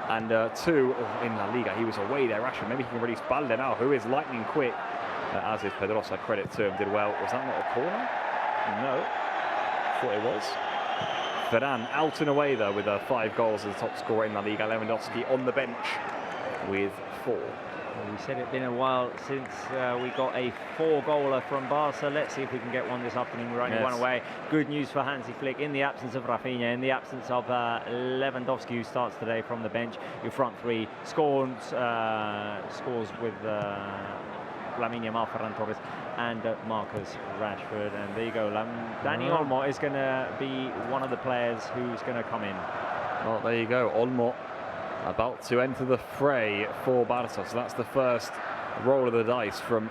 and 2 in La Liga. He was away there, Rashford. Maybe he can release Balde now, who is lightning quick, as is Pedrosa. Credit to him, did well. Was that not a corner? No. Thought it was. Ferran out and away though with 5 goals as the top scorer in La Liga. Lewandowski on the bench with 4.
Well, we said it'd been a while since we got a 4-goaler from Barca. Let's see if we can get one this afternoon. We're only 1 away. Good news for Hansi Flick in the absence of Rafinha, in the absence of Lewandowski, who starts today from the bench. Your front 3 scores with Lamine Yamal, Ferran Torres and Marcus Rashford. And there you go, Dani Olmo is going to be one of the players who's going to come in.
Well, there you go, Olmo about to enter the fray for Barca. So that's the first roll of the dice from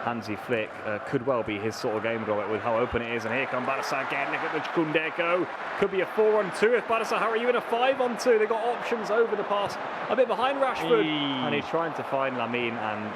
Hansi Flick. Could well be his sort of game, Robert, with how open it is. And here come Barca again. Look at the Koundé go. Could be a 4-on-2 if Barca hurry you in a 5-on-2. They've got options over the pass, a bit behind Rashford, and he's trying to find Lamine. And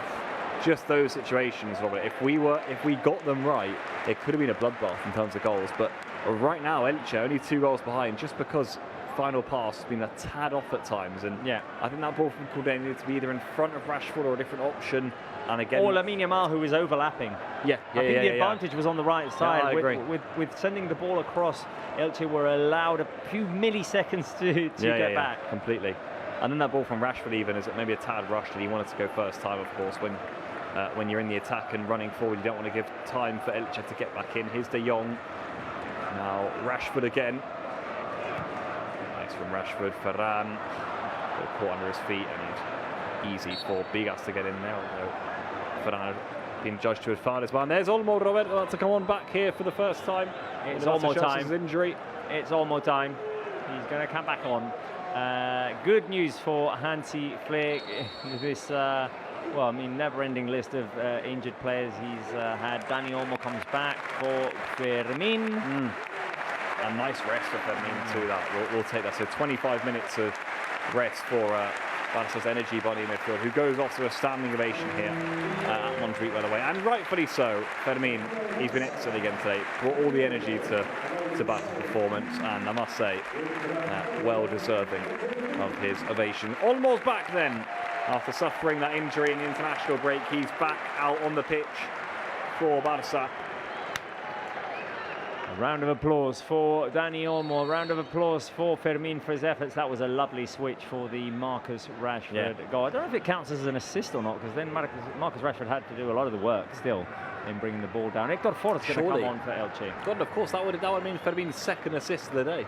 just those situations, Robert, if we got them right, it could have been a bloodbath in terms of goals. But right now, Elche only 2 goals behind, just because final pass has been a tad off at times. And I think that ball from Koundé needed to be either in front of Rashford or a different option. And again,
or Lamine Yamal, who is overlapping. I think the advantage was on the right side.
I agree.
With sending the ball across, Elche were allowed a few milliseconds to get back.
Completely. And then that ball from Rashford even is maybe a tad rushed, and he wanted to go first time, of course. When you're in the attack and running forward, you don't want to give time for Elche to get back in. Here's De Jong. Now Rashford again. Nice from Rashford. Ferran caught under his feet and easy for Bigas to get in there. Although Ferran had been judged to have fouled as well. And there's Olmo Roberto to come on back here for the first time.
It's Olmo time.
Injury.
It's Olmo time. He's going to come back on. Good news for Hansi Flick. This, well, I mean, never-ending list of injured players. He's had Dani Olmo comes back for Fermin.
A nice rest for Fermin too. That we'll take that. So 25 minutes of rest for Barca's energy body midfield, who goes off to a standing ovation here at Montjuic, by the way, and rightfully so. Fermin, he's been excellent again today. Brought all the energy to Barca's performance, and I must say, well deserving of his ovation. Olmo's back then after suffering that injury in the international break. He's back out on the pitch for Barca.
A round of applause for Dani Olmo, a round of applause for Fermin for his efforts. That was a lovely switch for the Marcus Rashford goal. I don't know if it counts as an assist or not, because then Marcus Rashford had to do a lot of the work still in bringing the ball down. Hector Fortes going to come on for Elche.
God, of course, that would mean Fermin's second assist of the day.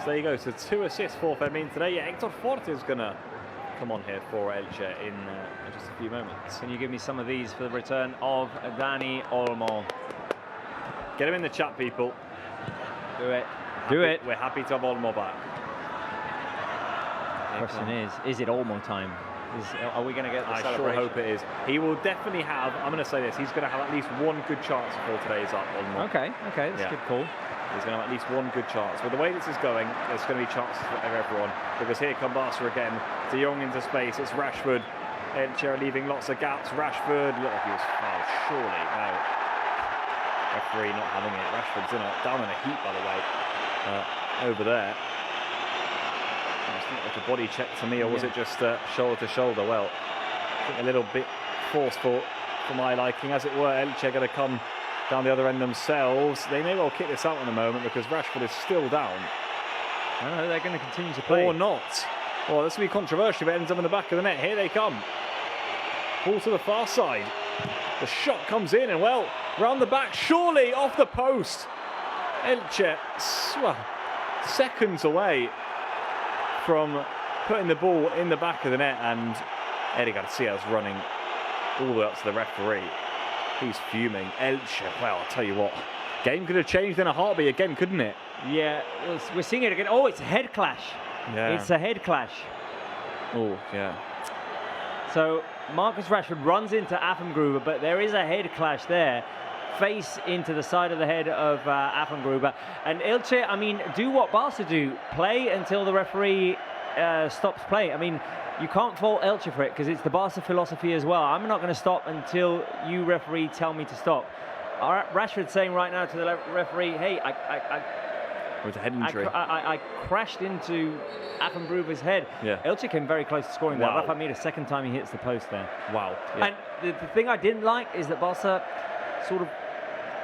So there you go. So 2 assists for Fermin today. Yeah, Hector Fortes is going to come on here for Elche in just a few moments.
Can you give me some of these for the return of Dani Olmo?
Get him in the chat, people.
Do it. Do it.
We're happy to have Olmo back.
The question is it Olmo time? Are we going to get the celebration?
I sure hope it is. He will definitely have, I'm going to say this, he's going to have at least one good chance before today's up, Olmo.
Okay, that's a good call.
He's going to have at least one good chance. With the way this is going, there's going to be chances for everyone, because here come Barca again. De Jong into space, it's Rashford. Elche are leaving lots of gaps. Rashford, look like he was fouled, surely. No. Referee not having it. Rashford's down in a heap, by the way, over there. It's not like a body check to me, or was it just shoulder to shoulder? Well, I think a little bit forceful for my liking, as it were. Elche are going to come down the other end themselves. They may well kick this out in a moment, because Rashford is still down.
No, they're going to continue to play.
Or not. Well, this will be controversial if it ends up in the back of the net. Here they come. Ball to the far side. The shot comes in, and well, round the back, surely off the post. Elche, well, seconds away from putting the ball in the back of the net, and Eddie Garcia's running all the way up to the referee. He's fuming. Elche, well, I'll tell you what, game could have changed in a heartbeat again, couldn't it?
Yeah, we're seeing it again. Oh, it's a head clash.
Yeah.
It's a head clash.
Oh, yeah.
So Marcus Rashford runs into Affengruber, but there is a head clash there. Face into the side of the head of Affengruber. And Elche, I mean, do what Barca do. Play until the referee stops play. I mean, you can't fault Elche for it, because it's the Barca philosophy as well. I'm not going to stop until you, referee, tell me to stop. Rashford's saying right now to the referee, hey,
With a head injury.
I crashed into Affengruber's head.
Yeah.
Elche came very close to scoring there.
Wow.
Rafa Mir, a second time he hits the post there.
Wow. Yeah.
And the thing I didn't like is that Barca sort of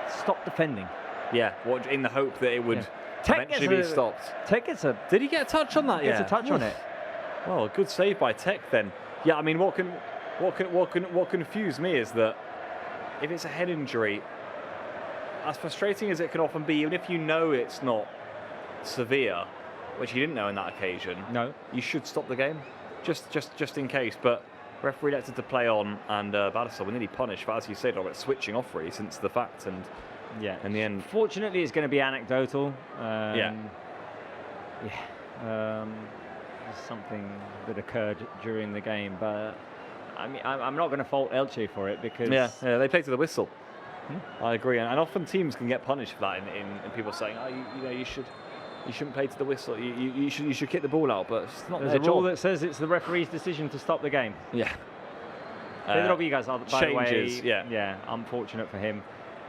stopped defending.
Yeah, in the hope that it would eventually be stopped.
Tech gets a...
Did he get a touch on that?
Gets a touch on it.
Well, a good save by Tech then. Yeah, I mean, what confused me is that if it's a head injury, as frustrating as it can often be, even if you know it's not severe, which you didn't know in that occasion,
no,
you should stop the game, just in case. But referee elected to play on, and Barca were nearly punished. But as you said, Robert, switching off really since the fact, and
yeah,
in the end,
fortunately, it's going to be anecdotal. Something that occurred during the game, but I mean, I'm not going to fault Elche for it, because
they played to the whistle. I agree, and often teams can get punished for that in people saying, oh, you shouldn't play to the whistle. You should kick the ball out, but it's not
There's
their
a rule
job.
that says it's the referee's decision to stop the game.
Yeah.
Pedro Bigas, by
changes,
the way, yeah, unfortunate for him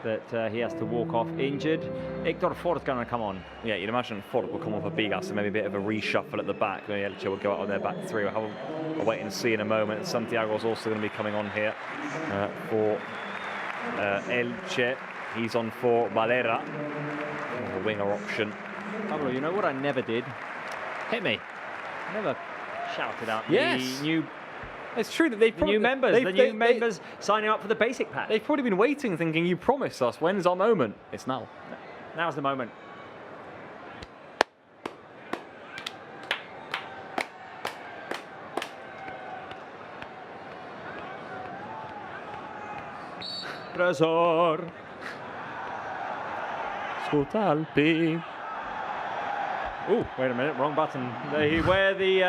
that he has to walk off injured. Hector Fortes going to come on.
Yeah, you'd imagine Fortes will come off for Bigas, and maybe a bit of a reshuffle at the back. Maybe Elche will go out on their back three. We'll have a wait and see in a moment. Santiago's also going to be coming on here for Elche. He's on for Valera, a winger option.
Pablo, you know what I never did?
Hit me.
Never shouted out
yes.
the new...
It's true that the new
members signing up for the basic pack.
They've probably been waiting, thinking, you promised us. When's our moment? It's now.
Now's the moment. Tresor.
Scutalpi.
Oh, wait a minute, wrong button. They wear the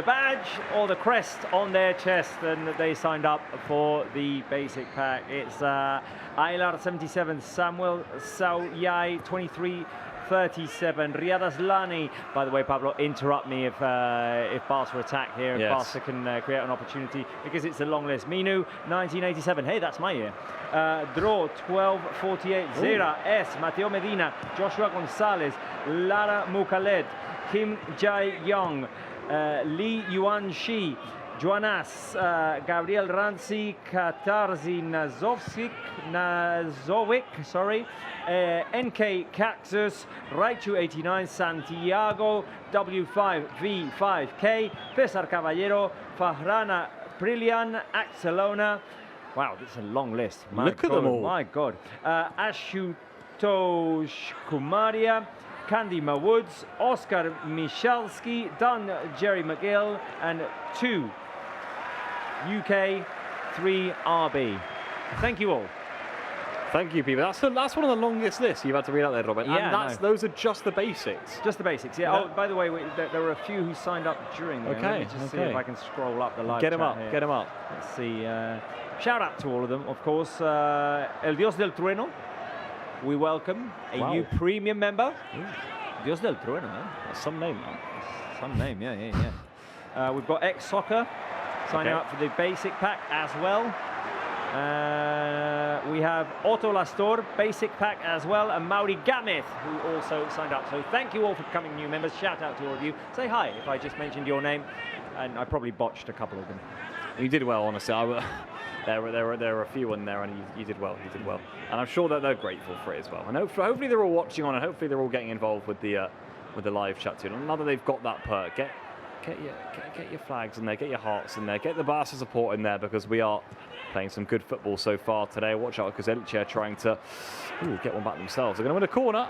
badge or the crest on their chest, and they signed up for the basic pack. It's Aylar 77, Samuel Sauyai 23-37, Riyad Aslani. By the way, Pablo, interrupt me if Barca attack here, if Barca can create an opportunity, because it's a long list. Minu 1987, hey, that's my year. Draw 1248, Zera S, Mateo Medina, Joshua Gonzalez, Lara Mukhaled, Kim Jae Young, Lee Yuan Shi, Joanas, Gabriel Ranzi, Katarzi Nazovic, sorry, NK Caxus, Raichu 89, Santiago W5V5K, Cesar Caballero, Fahrana Prilian, Axelona. Wow, this is a long list.
Look at them all.
My God. Ashutosh Kumaria, Candy Mawoods, Oscar Michalski, Dunn Jerry McGill, and 2 UK, 3 RB. Thank you all.
Thank you, people. That's one of the longest lists you've had to read out there, Robin.
Yeah,
and those are just the basics.
Just the basics, yeah. Oh, by the way, there were a few who signed up during there.
Okay,
Let me just see if I can scroll up the live
Get them
chat
up,
here.
get them up.
Let's see. Shout out to all of them, of course. El Dios del Trueno, we welcome a new premium member. Ooh. Dios del Trueno, man.
That's some name, man.
Some name, yeah. We've got X-Soccer signing up for the basic pack as well. We have Otto Lastor, basic pack as well, and Mauri Gameth, who also signed up. So thank you all for becoming new members. Shout out to all of you. Say hi if I just mentioned your name, and I probably botched a couple of them.
You did well, honestly. There were a few in there, and you did well. You did well, and I'm sure that they're grateful for it as well. And hopefully they're all watching on, and hopefully they're all getting involved with the live chat too. And now that they've got that perk, get your flags in there, get your hearts in there, get the Barca support in there, because we are playing some good football so far today. Watch out, because Elche are trying to get one back themselves. They're going to win a corner.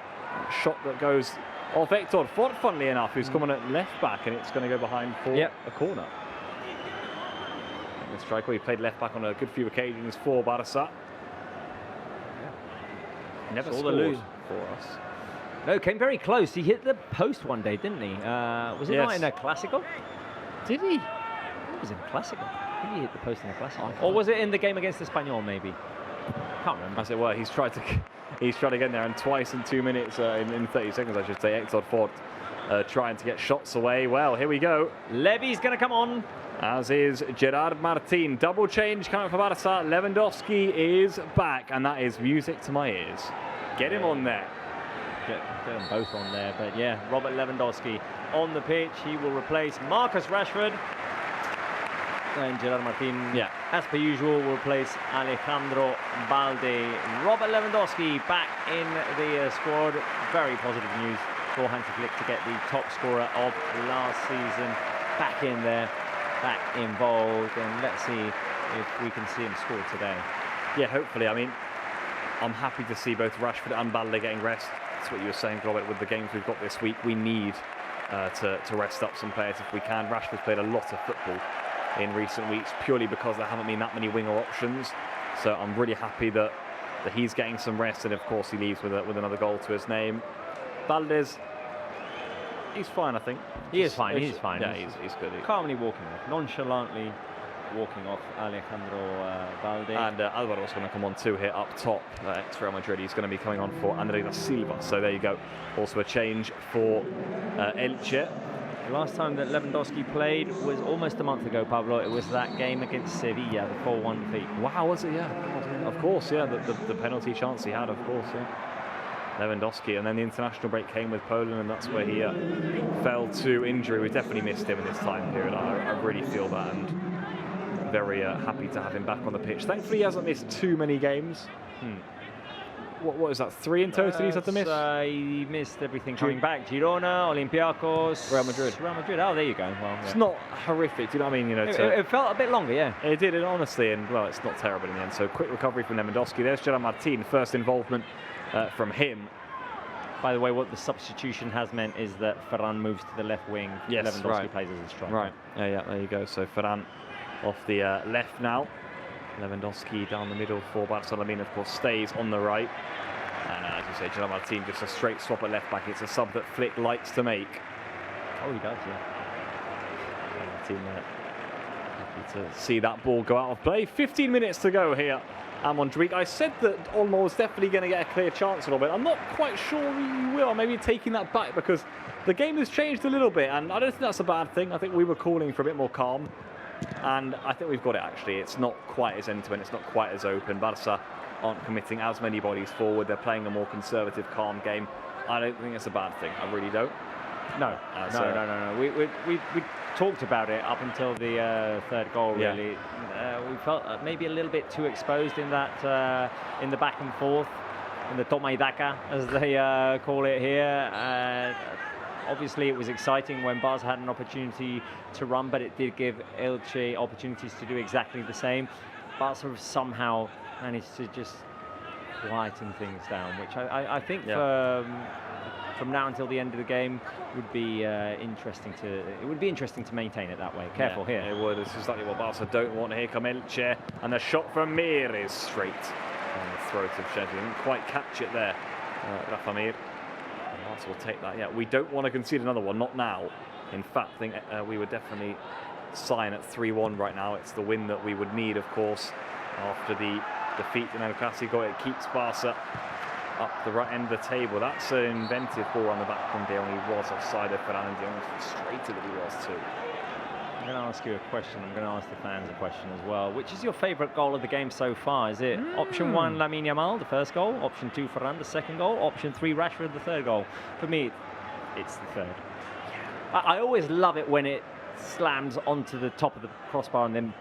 Shot that goes off Hector Fort, funnily enough, who's coming at left back, and it's going to go behind for a corner. The striker, he played left back on a good few occasions for Barca. Never scored for us.
No, came very close. He hit the post one day, didn't he? Was it not in a Clásico?
Did he?
It was in a Clásico. I think he hit the post in a Clásico. Or was it in the game against Espanyol, maybe? Can't remember.
As it were, he's tried to get in there, and twice in 2 minutes, in 30 seconds, I should say, Hector Fort trying to get shots away. Well, here we go.
Levy's going to come on.
As is Gerard Martin. Double change coming for Barca. Lewandowski is back, and that is music to my ears. Get him on there.
Get them both on there, but yeah, Robert Lewandowski on the pitch. He will replace Marcus Rashford, and Gerard Martin, as per usual, will replace Alejandro Balde. Robert Lewandowski back in the squad. Very positive news for Hansi Flick to get the top scorer of last season back in there, back involved, and let's see if we can see him score today.
Yeah, hopefully. I mean, I'm happy to see both Rashford and Balde getting rest. That's what you were saying, Robert, with the games we've got this week. We need to rest up some players if we can. Rashford's played a lot of football in recent weeks, purely because there haven't been that many winger options. So I'm really happy that he's getting some rest, and of course he leaves with another goal to his name. Balde's, he's fine, I think.
He is fine. He's fine.
Yeah, he's good.
Calmly walking off, nonchalantly walking off Alejandro Balde.
And Alvaro's going to come on too here up top. Ex-Real Madrid, he's going to be coming on for André da Silva. So there you go. Also a change for Elche.
The last time that Lewandowski played was almost a month ago, Pablo. It was that game against Sevilla, the 4-1 defeat.
Wow, was it? Yeah. Of course, yeah. The penalty chance he had, of course, yeah. Lewandowski, and then the international break came with Poland, and that's where he fell to injury. We definitely missed him in this time period. I really feel that, and very happy to have him back on the pitch. Thankfully, he hasn't missed too many games. What is that? 3 in total he's had to miss?
He missed everything coming back. Girona, Olympiacos,
Real Madrid.
Oh, there you go. Well,
it's not horrific. Do you know what I mean? You know,
it felt a bit longer, yeah.
It did, honestly, and well, it's not terrible in the end. So quick recovery from Lewandowski. There's Gerard Martin, first involvement from him.
By the way, what the substitution has meant is that Ferran moves to the left wing.
Yes,
Lewandowski plays as a striker.
Right. Yeah, there you go. So Ferran off the left now. Lewandowski down the middle for Barca. Lamine, of course, stays on the right. And as you say, Gerard Martin just a straight swap at left back. It's a sub that Flick likes to make.
Oh, he does, yeah.
Martin happy to see that ball go out of play. 15 minutes to go here at Montjuic. I said that Olmo was definitely going to get a clear chance a little bit. I'm not quite sure he will. Maybe taking that back because the game has changed a little bit, and I don't think that's a bad thing. I think we were calling for a bit more calm, and I think we've got it actually. It's not quite as end-to-end, it's not quite as open. Barca aren't committing as many bodies forward. They're playing a more conservative, calm game. I don't think it's a bad thing. I really don't.
No. We talked about it up until the third goal. Really, we felt maybe a little bit too exposed in that in the back and forth, in the toma y daca, as they call it here. Obviously, it was exciting when Barca had an opportunity to run, but it did give Elche opportunities to do exactly the same. Barca somehow managed to just quieten things down, which I think from now until the end of the game would be interesting to maintain it that way. Careful here.
It would. It's exactly what Barca don't want. Here come Elche, and the shot from Mir is straight on the throat of Sheffield. Didn't quite catch it there, Rafa Mir. Barca will take that. Yeah, we don't want to concede another one. Not now. In fact, I think we would definitely sign at 3-1 right now. It's the win that we would need, of course, after the defeat in El Clasico. It keeps Barca up the right end of the table. That's an inventive ball on the back from De Jong. He was offside of Ferran, and De Jong was frustrated that he was too.
I'm going to ask you a question. I'm going to ask the fans a question as well. Which is your favourite goal of the game so far? Is it option 1, Lamine Yamal, the first goal? Option 2, Ferran, the second goal? Option 3, Rashford, the third goal? For me, it's the third. I always love it when it slams onto the top of the crossbar and then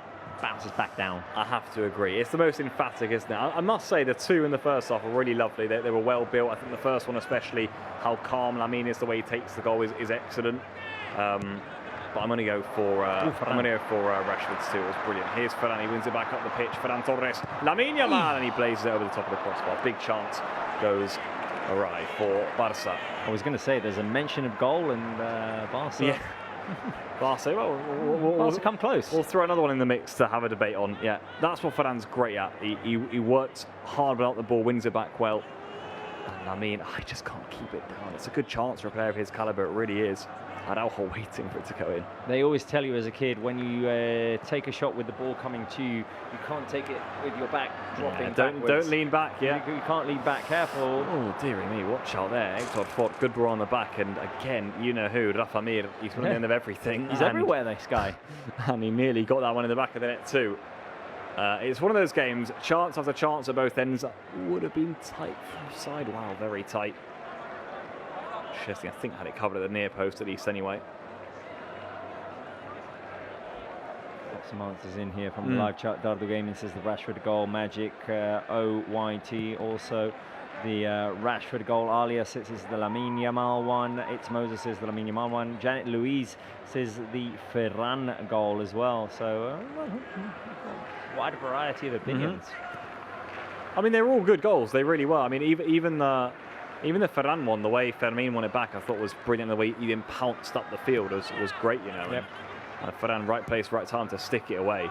bounces back down.
I have to agree. It's the most emphatic, isn't it? I must say the two in the first half were really lovely. They were well built. I think the first one especially, how calm Lamine is, the way he takes the goal is excellent. But I'm going to go for Rashford's too. It was brilliant. Here's Ferran. He wins it back up the pitch. Ferran Torres, Lamine Yamal, and he plays it over the top of the crossbar. Big chance goes awry for Barca.
I was going to say there's a mention of goal and Barca.
Yeah. Barca,
Barca come close.
We'll throw another one in the mix to have a debate on. Yeah, that's what Ferran's great at. He works hard without the ball, wins it back well. And I mean, I just can't keep it down. It's a good chance for a player of his caliber. It really is. Araujo waiting for it to go in.
They always tell you as a kid, when you take a shot with the ball coming to you, you can't take it with your back dropping backwards.
Don't lean back, yeah.
You can't lean back, careful.
Oh, dearie me, watch out there. Hector fought, good ball on the back, and again, you know who, Rafa Mir, he's on the end of everything.
He's everywhere, this guy.
And he nearly got that one in the back of the net too. It's one of those games, chance after chance at both ends. Would have been tight from side. Wow, very tight. Chesney, I think, had it covered at the near post at least anyway.
Got some answers in here from the live chat. Dardo Gaming says the Rashford goal, Magic, OYT also. The Rashford goal, Alia says is the Lamine Yamal one. It's Moses says the Lamine Yamal one. Janet Louise says the Ferran goal as well. So, wide variety of opinions.
I mean, they were all good goals. They really were. I mean, even the Ferran one, the way Fermin won it back, I thought was brilliant. The way he then pounced up the field was great, you know.
Yep.
And Ferran, right place, right time to stick it away.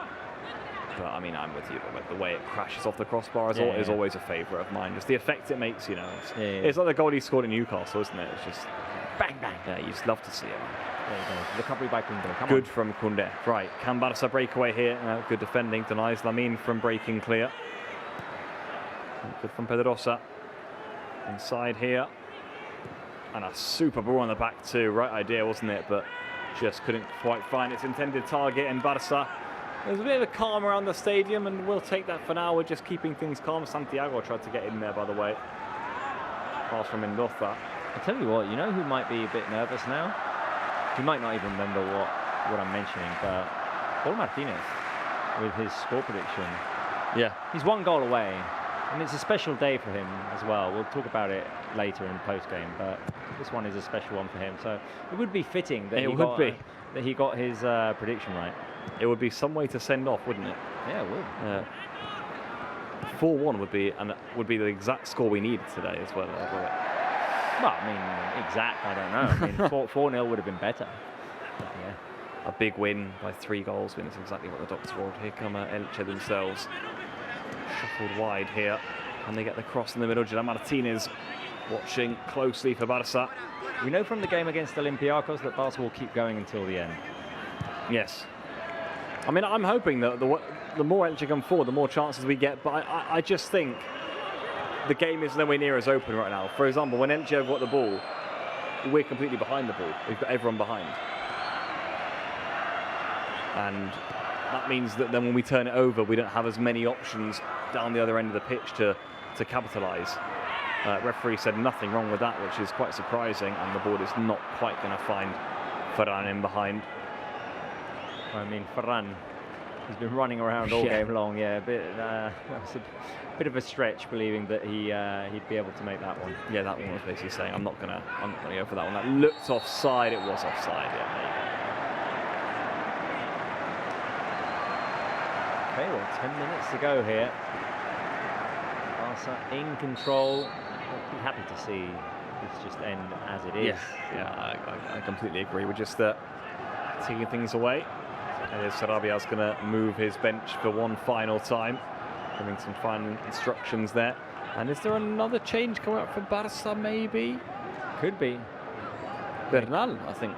But I mean, I'm with you. But the way it crashes off the crossbar is always a favourite of mine. Just the effect it makes, you know. It's like the goal he scored in Newcastle, isn't it? It's just
bang, bang.
Yeah, you just love to see it.
There you go. Recovery by Koundé.
Good from Koundé. Right, can Barca breakaway here? Good defending, denies Lamine from breaking clear. Good from Pedrosa. Inside here. And a super ball on the back too. Right idea, wasn't it? But just couldn't quite find its intended target. And Barca, there's a bit of a calm around the stadium, and we'll take that for now. We're just keeping things calm. Santiago tried to get in there, by the way. Pass from Mendoza.
I'll tell you what, you know who might be a bit nervous now? He might not even remember what I'm mentioning, but Paul Martinez with his score prediction.
Yeah.
He's one goal away, and it's a special day for him as well. We'll talk about it later in post-game, but this one is a special one for him. So it would be fitting that he got his prediction right.
It would be some way to send off, wouldn't it?
Yeah, it would.
4-1 would be the exact score we needed today as well.
Well, I mean, exact, I don't know. I mean, 4-0 would have been better. Yeah.
A big win by 3 goals. I mean, it's exactly what the Doctor wanted. Here come Elche themselves. Shuffled wide here. And they get the cross in the middle. Gerard Martinez watching closely for Barca.
We know from the game against Olympiacos that Barca will keep going until the end.
Yes. I mean, I'm hoping that the more Elche come forward, the more chances we get. But I just think the game is nowhere near as open right now. For example, when Elche have got the ball, we're completely behind the ball. We've got everyone behind. And that means that then when we turn it over, we don't have as many options down the other end of the pitch to capitalise. Referee said nothing wrong with that, which is quite surprising, and the ball is not quite going to find Ferran in behind.
I mean, Ferran, he's been running around all game long. Yeah, it's a bit of a stretch believing that he'd be able to make that one.
Yeah, that one was basically saying, I'm not gonna go for that one. That looked offside. It was offside. Yeah, there you go.
Okay, well, 10 minutes to go here. Barca in control. I'd be happy to see this just end as it is.
Yeah, I completely agree. We're just taking things away. And Sarabia's going to move his bench for one final time, giving some final instructions there. And is there another change coming up for Barca, maybe?
Could be.
Bernal, I think.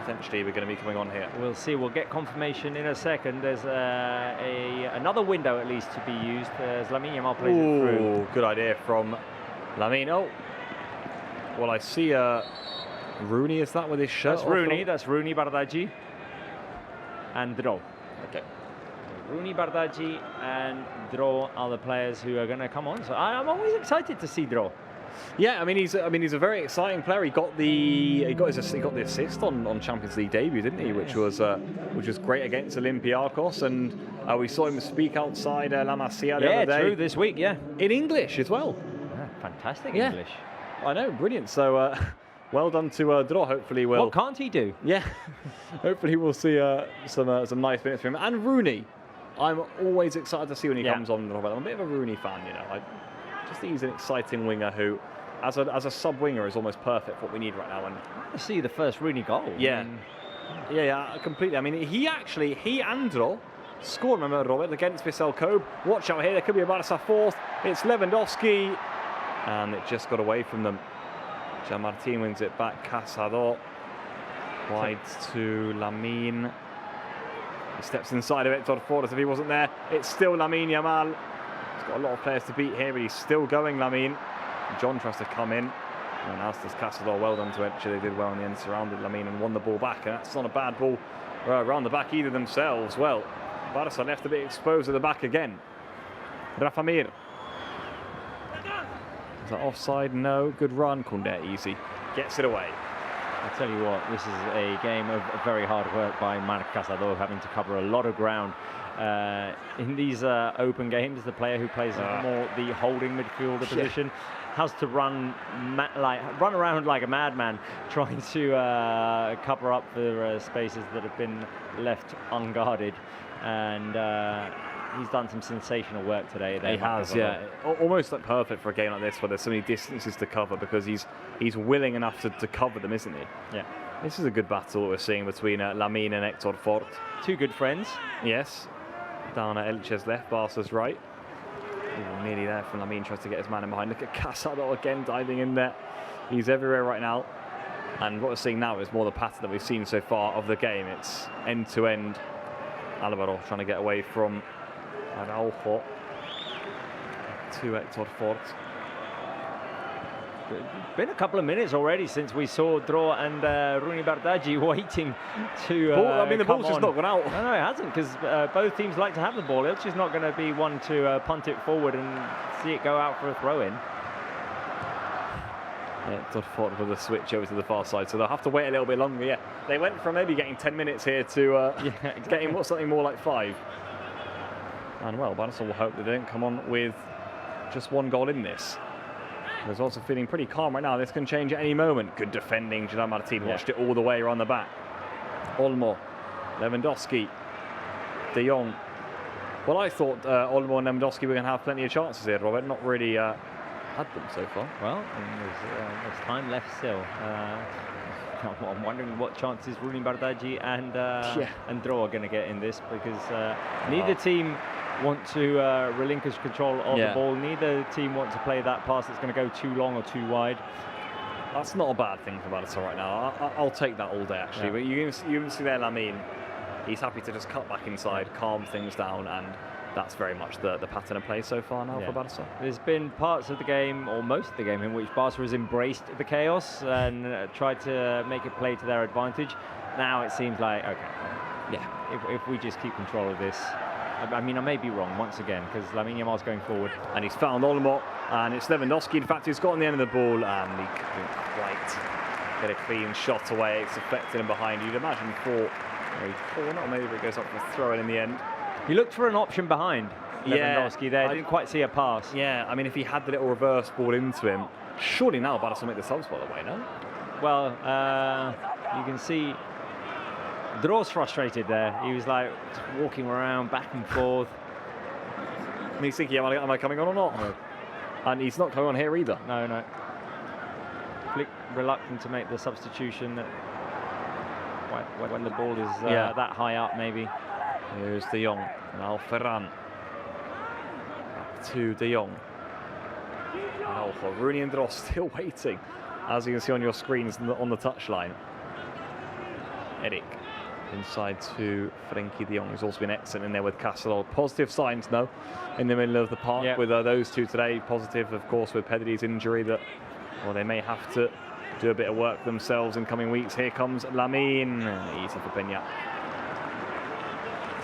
Potentially we're going to be coming on here.
We'll see. We'll get confirmation in a second. There's another window at least to be used as Lamine Yamal plays it through.
Good idea from Lamine. Oh, well, I see Rooney. Is that with his shirt?
That's Rooney, Bardghji, and Dro.
Okay.
Rooney, Bardghji, and Dro are the players who are going to come on. So I'm always excited to see Dro.
Yeah, I mean he's a very exciting player. He got the assist on Champions League debut, didn't he? Which was great against Olympiacos, and we saw him speak outside La Masia the other day.
Yeah, true. This week, yeah,
in English as well.
Yeah, fantastic English.
I know, brilliant. So well done to Dro. Hopefully,
what can't he do?
Yeah, hopefully we'll see some nice minutes from him. And Rooney, I'm always excited to see when he comes on. I'm a bit of a Rooney fan, you know. I just think he's an exciting winger who, as a sub winger, is almost perfect for what we need right now. And
to see the first Rooney goal.
Yeah, yeah, completely. I mean, he and Dro scored, remember, Robert, against Vissel Kobe. Watch out here, there could be a Barca fourth. It's Lewandowski, and it just got away from them. Jean Martin wins it back. Casado wide to Lamine. He steps inside of it. Todd Ford, as if he wasn't there. It's still Lamine Yamal. He's got a lot of players to beat here, but he's still going, Lamine. John tries to come in. And as does Casado. Well done to Elche. They did well in the end, surrounded Lamine and won the ball back. And that's not a bad ball around the back either themselves. Well, Barca left a bit exposed at the back again. Rafa Mir. Is that offside? No. Good run. Koundé, easy. Gets it away.
I'll tell you what, this is a game of very hard work by Marc Casado, having to cover a lot of ground. In these open games, the player who plays more the holding midfielder position has to run around like a madman, trying to cover up the spaces that have been left unguarded. And he's done some sensational work today.
He has, yeah. Almost like perfect for a game like this, where there's so many distances to cover, because he's willing enough to cover them, isn't he?
Yeah.
This is a good battle we're seeing between Lamine and Hector Fort.
Two good friends.
Yes. Down at Elche's left, Barca's right. Ooh, nearly there from Lamine, tries to get his man in behind. Look at Casado again diving in there. He's everywhere right now. And what we're seeing now is more the pattern that we've seen so far of the game. It's end to end. Alvaro trying to get away from Araujo to Hector Fort.
It's been a couple of minutes already since we saw Dro and Rooney Bardghji waiting to
I mean, the ball's just not gone out.
No, it hasn't, because both teams like to have the ball. Elche's not going to be one to punt it forward and see it go out for a throw-in.
Hector Fort with a switch over to the far side, so they'll have to wait a little bit longer. Yeah, they went from maybe getting 10 minutes here to getting something more like 5. And well, Barca will hope that they don't come on with just one goal in this. There's also feeling pretty calm right now. This can change at any moment. Good defending. Gerard Martin watched it all the way around the back. Olmo, Lewandowski, De Jong. Well, I thought Olmo and Lewandowski were going to have plenty of chances here, Robert. Not really had them so far.
Well, there's time left still. I'm wondering what chances Rooney Bardghji and Dro are going to get in this, because neither team want to relinquish control of the ball. Neither team want to play that pass that's going to go too long or too wide.
That's not a bad thing for Barca right now. I'll take that all day, actually.
Yeah.
But you can see there Lamine, he's happy to just cut back inside, calm things down, and that's very much the pattern of play so far now for Barca.
There's been parts of the game, or most of the game, in which Barca has embraced the chaos and tried to make it play to their advantage. Now it seems like, okay, if we just keep control of this. I mean, I may be wrong once again, because Lamine Yamal's going forward.
And he's found Olmo, and it's Lewandowski, in fact, who's got on the end of the ball, and he couldn't quite get a clean shot away. It's affected him behind. You'd imagine for a corner, or maybe it goes up for a throw in the end.
He looked for an option behind Lewandowski there. Didn't quite see a pass.
Yeah, I mean, if he had the little reverse ball into him, surely now Barca will make the subs, by the way, no?
Well, you can see Dro's frustrated there. He was like walking around back and forth.
And he's thinking, am I coming on or not?
No.
And he's not coming on here either.
No. Flick reluctant to make the substitution when the ball is that high up, maybe.
Here's De Jong. Now Ferran. Back to De Jong. Now Rooney and Dro still waiting, as you can see on your screens on the touchline. Eric inside to Frenkie de Jong, who's also been excellent in there with Castellol. Positive signs, though, in the middle of the park with those two today. Positive, of course, with Pedri's injury that, well, they may have to do a bit of work themselves in coming weeks. Here comes Lamine. Easy for Peña.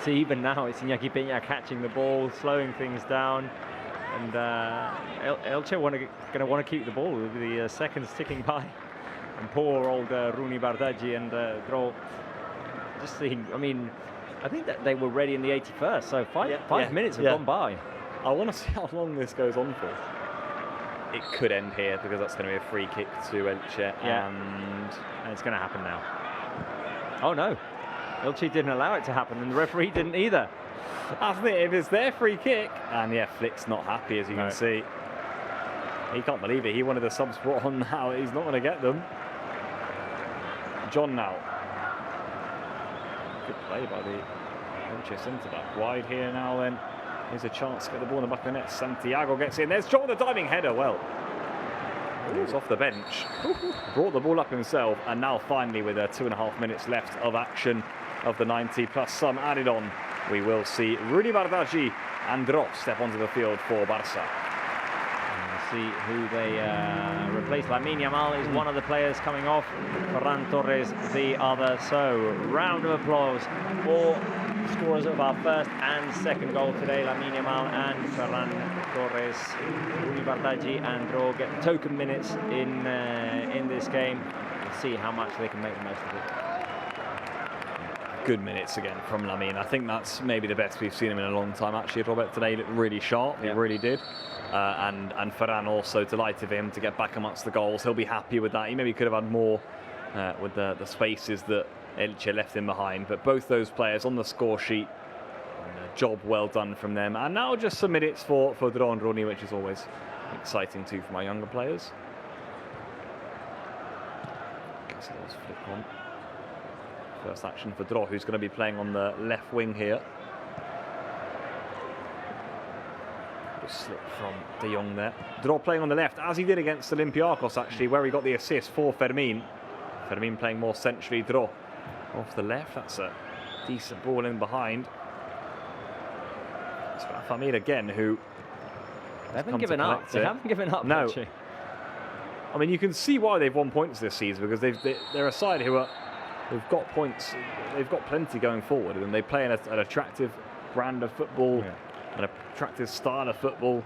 See, even now it's Iñaki Peña catching the ball, slowing things down, and Elche going to want to keep the ball with the seconds ticking by. And poor old Rooney Bardghji and Dro. Just seeing, I mean, I think that they were ready in the 81st, so five minutes have gone by.
I want to see how long this goes on for. It could end here, because that's going to be a free kick to Elche, and
it's going to happen now. Oh no, Elche didn't allow it to happen, and the referee didn't either.
That's it, if it's their free kick, and Flick's not happy, as you can see. He can't believe it. He wanted the subs brought on now. He's not going to get them. John now. Good play by the Elche centre-back. Wide here now then. Here's a chance to get the ball in the back of the net. Santiago gets in. There's John, the diving header. Well, he was off the bench. Brought the ball up himself. And now finally, with 2.5 minutes left of action of the 90 plus some added on, we will see Rooney Bardghji and Dro step onto the field for Barca.
See who they replace. Lamine Yamal is one of the players coming off. Ferran Torres the other. So, round of applause for scorers of our first and second goal today. Lamine Yamal and Ferran Torres. Rooney Bardghji and Dro get the token minutes in this game. We'll see how much they can make the most of it.
Good minutes again from Lamine. I think that's maybe the best we've seen him in a long time. Actually, Robert today looked really sharp. He really did. And Ferran also delighted for him to get back amongst the goals. He'll be happy with that. He maybe could have had more with the spaces that Elche left him behind. But both those players on the score sheet, and a job well done from them. And now just some minutes for Dro and Rooney, which is always exciting too for my younger players. Castell's flick on. First action for Dro, who's going to be playing on the left wing here. Slip from De Jong there. Dro playing on the left, as he did against Olympiacos, actually, where he got the assist for Fermin. Fermin playing more centrally. Dro off the left. That's a decent ball in behind. It's Famir again, who
they haven't given up. They haven't given up.
No. I mean, you can see why they've won points this season, because they're a side who've got points. They've got plenty going forward, and they play an attractive brand of football. An attractive style of football.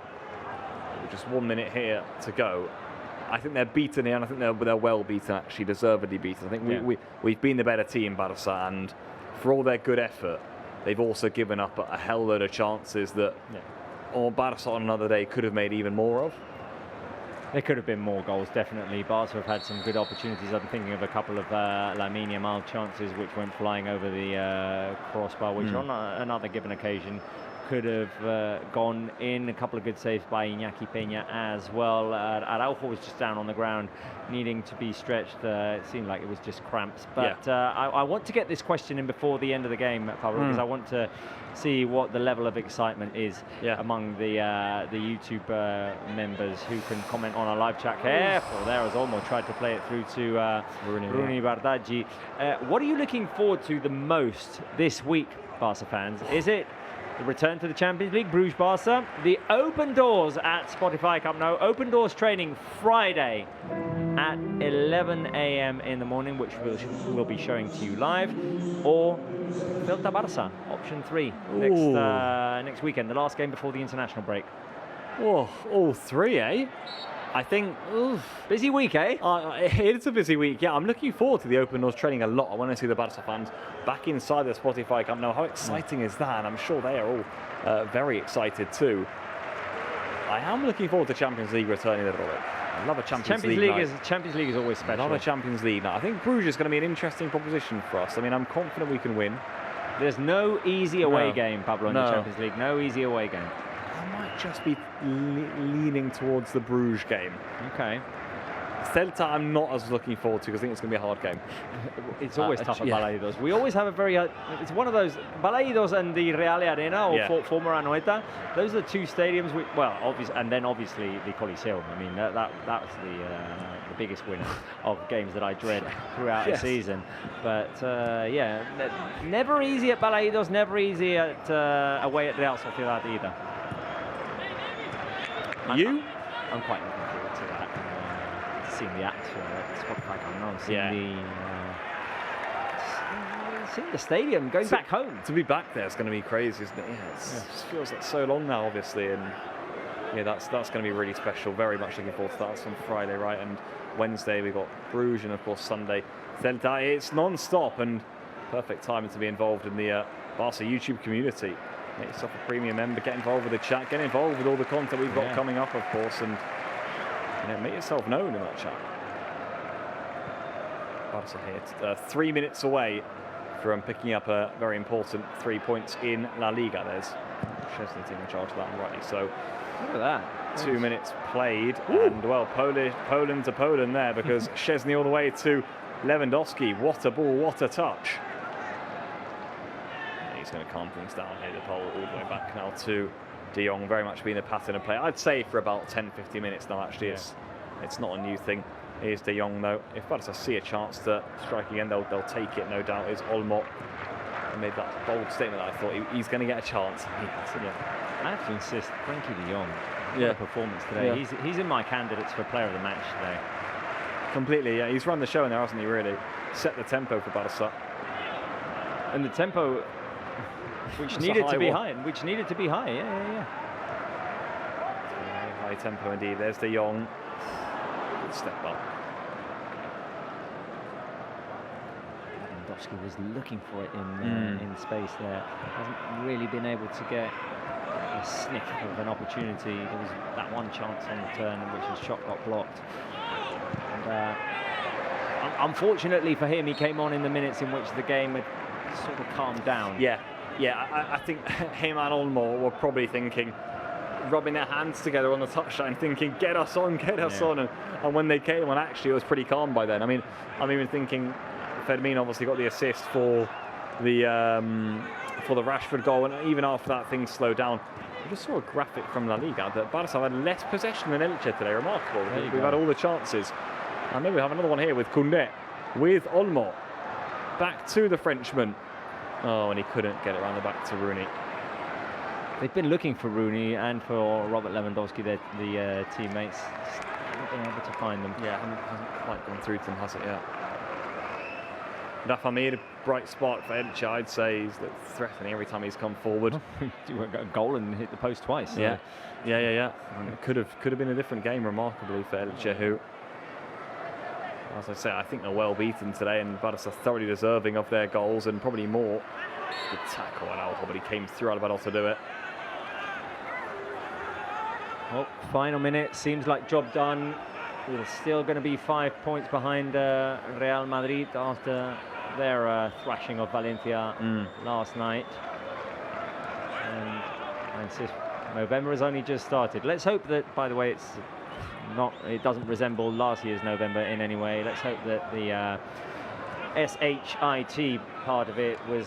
With just 1 minute here to go. I think they're beaten here, and I think they're well beaten, actually, deservedly beaten. I think we've been the better team, Barca, and for all their good effort, they've also given up a hell load of chances that Barca on another day could have made even more of.
There could have been more goals, definitely. Barca have had some good opportunities. I'm thinking of a couple of Lamine Yamal chances which went flying over the crossbar, which on another given occasion could have gone in. A couple of good saves by Iñaki Peña as well. Araujo was just down on the ground, needing to be stretched. It seemed like it was just cramps. But I want to get this question in before the end of the game, Pablo, because I want to see what the level of excitement is among the YouTube members who can comment on our live chat. Careful there, as Olmo tried to play it through to Bruni Bardaggi. What are you looking forward to the most this week, Barca fans? Is it the return to the Champions League, Bruges Barca, the open doors at Spotify Camp Nou, open doors training Friday at 11 a.m. in the morning, which we'll be showing to you live, or Celta Barça, option 3, next weekend, the last game before the international break.
Oh, all 3, eh? I think,
busy week, eh?
It's a busy week, yeah. I'm looking forward to the open doors training a lot. I want to see the Barca fans back inside the Spotify Camp Nou. How exciting is that? And I'm sure they are all very excited too. I am looking forward to Champions League returning a little bit. I love a Champions League night.
Champions League is always special.
I love a Champions League night. I think Bruges is going to be an interesting proposition for us. I mean, I'm confident we can win.
There's no easy away game, Pablo, in the Champions League. No easy away game.
I might just be leaning towards the Bruges game.
Okay.
Celta I'm not as looking forward to because I think it's going to be a hard game.
It's always tough at Balaidos. We always have a very, it's one of those, Balaidos and the Reale Arena, or former Anoeta, those are the two stadiums, and then obviously the Coliseo. I mean, that's the biggest winner of games that I dread throughout the season. But never easy at Balaidos, never easy at away at Real Sociedad either. I'm quite looking forward to that. Seeing the atmosphere at Spotify Camp Nou, seeing the stadium, going back home.
To be back there is going to be crazy, isn't it? Yeah, it feels like so long now, obviously, and that's going to be really special. Very much looking forward to that. That's on Friday, right? And Wednesday we got Bruges, and of course Sunday Celta. It's non-stop and perfect timing to be involved in the Barca YouTube community. Make yourself a premium member, get involved with the chat, get involved with all the content we've got coming up, of course, and make yourself known in that chat. Barca here, 3 minutes away from picking up a very important 3 points in La Liga. There's Szczesny taking charge of that, and rightly so.
Look at that.
2 minutes played, and well, Poland to Poland there, because Szczesny all the way to Lewandowski. What a ball, what a touch. He's going to calm things down here, the ball all the way back now to De Jong, very much being a pattern of play. I'd say for about 10-15 minutes now, actually. It's not a new thing. Here's De Jong, though. If Barca see a chance to strike again, they'll take it, no doubt. Is Olmo made that bold statement that I thought he's going to get a chance.
I have to insist, Frankie De Jong, what a performance today. He's in my candidates for player of the match today.
Completely, yeah. He's run the show in there, hasn't he, really? Set the tempo for Barca.
And the tempo which needed to be high, yeah.
Very high tempo indeed. There's De Jong. Good step up.
Lewandowski was looking for it in space there. Hasn't really been able to get a sniff of an opportunity. There was that one chance on the turn in which his shot got blocked. And unfortunately for him, he came on in the minutes in which the game had sort of calmed down.
I think him and Olmo were probably thinking, rubbing their hands together on the touchline, thinking, get us on. And when they came on, actually, it was pretty calm by then. I mean, I'm even thinking Fermin obviously got the assist for the Rashford goal, and even after that, things slowed down. We just saw a graphic from La Liga that Barca had less possession than Elche today. Remarkable. We've had all the chances. And maybe we have another one here with Koundé, with Olmo. Back to the Frenchman. Oh, and he couldn't get it around the back to Rooney.
They've been looking for Rooney and for Robert Lewandowski, the teammates. Just not been able to find them.
Yeah, hasn't quite gone through to them, has it yet? Rafa Mir, bright spark for Elche, I'd say. He's threatening every time he's come forward.
He got a goal and hit the post twice. So.
Yeah. It could have been a different game, remarkably, for Elche, who, as I say, I think they're well beaten today, and Barca thoroughly deserving of their goals and probably more. Good tackle on Alba, but he came through Alba to do it.
Well, final minute, seems like job done. We're still going to be 5 points behind Real Madrid after their thrashing of Valencia last night. And And November has only just started. Let's hope that, by the way, it doesn't resemble last year's November in any way. Let's hope that the SHIT part of it was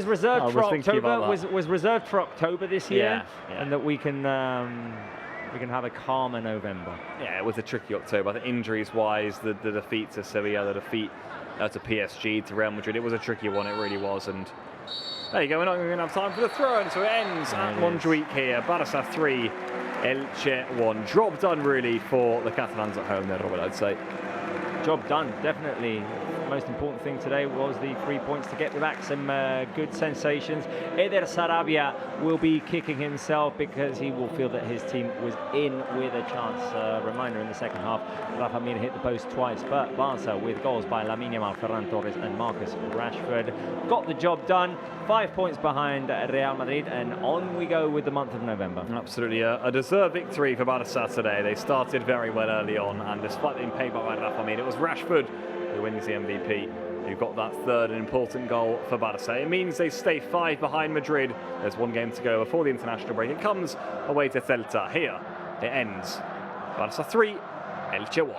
reserved for October. Was reserved for October this year, and that we can have a calmer November.
Yeah, it was a tricky October. I think injuries-wise, the defeat to Sevilla, the defeat to PSG, to Real Madrid, it was a tricky one. It really was. And there you go. We're not going to have time for the throw-in, so it ends at Montjuic here. Barça 3, Elche 1. Job done really for the Catalans at home there, Robert, I'd say.
Job done, definitely. The most important thing today was the 3 points to get back some good sensations. Eder Sarabia will be kicking himself because he will feel that his team was in with a chance. Reminder, in the second half, Rafa Mir hit the post twice, but Barca, with goals by Lamine Yamal, Ferran Torres and Marcus Rashford, got the job done. 5 points behind Real Madrid, and on we go with the month of November.
Absolutely a deserved victory for Barca today. They started very well early on, and despite being paid by Rafa Mir, it was Rashford who wins the MVP, who got that third and important goal for Barca. It means they stay 5 behind Madrid. There's 1 game to go before the international break. It comes away to Celta. Here it ends. Barca 3, Elche 1.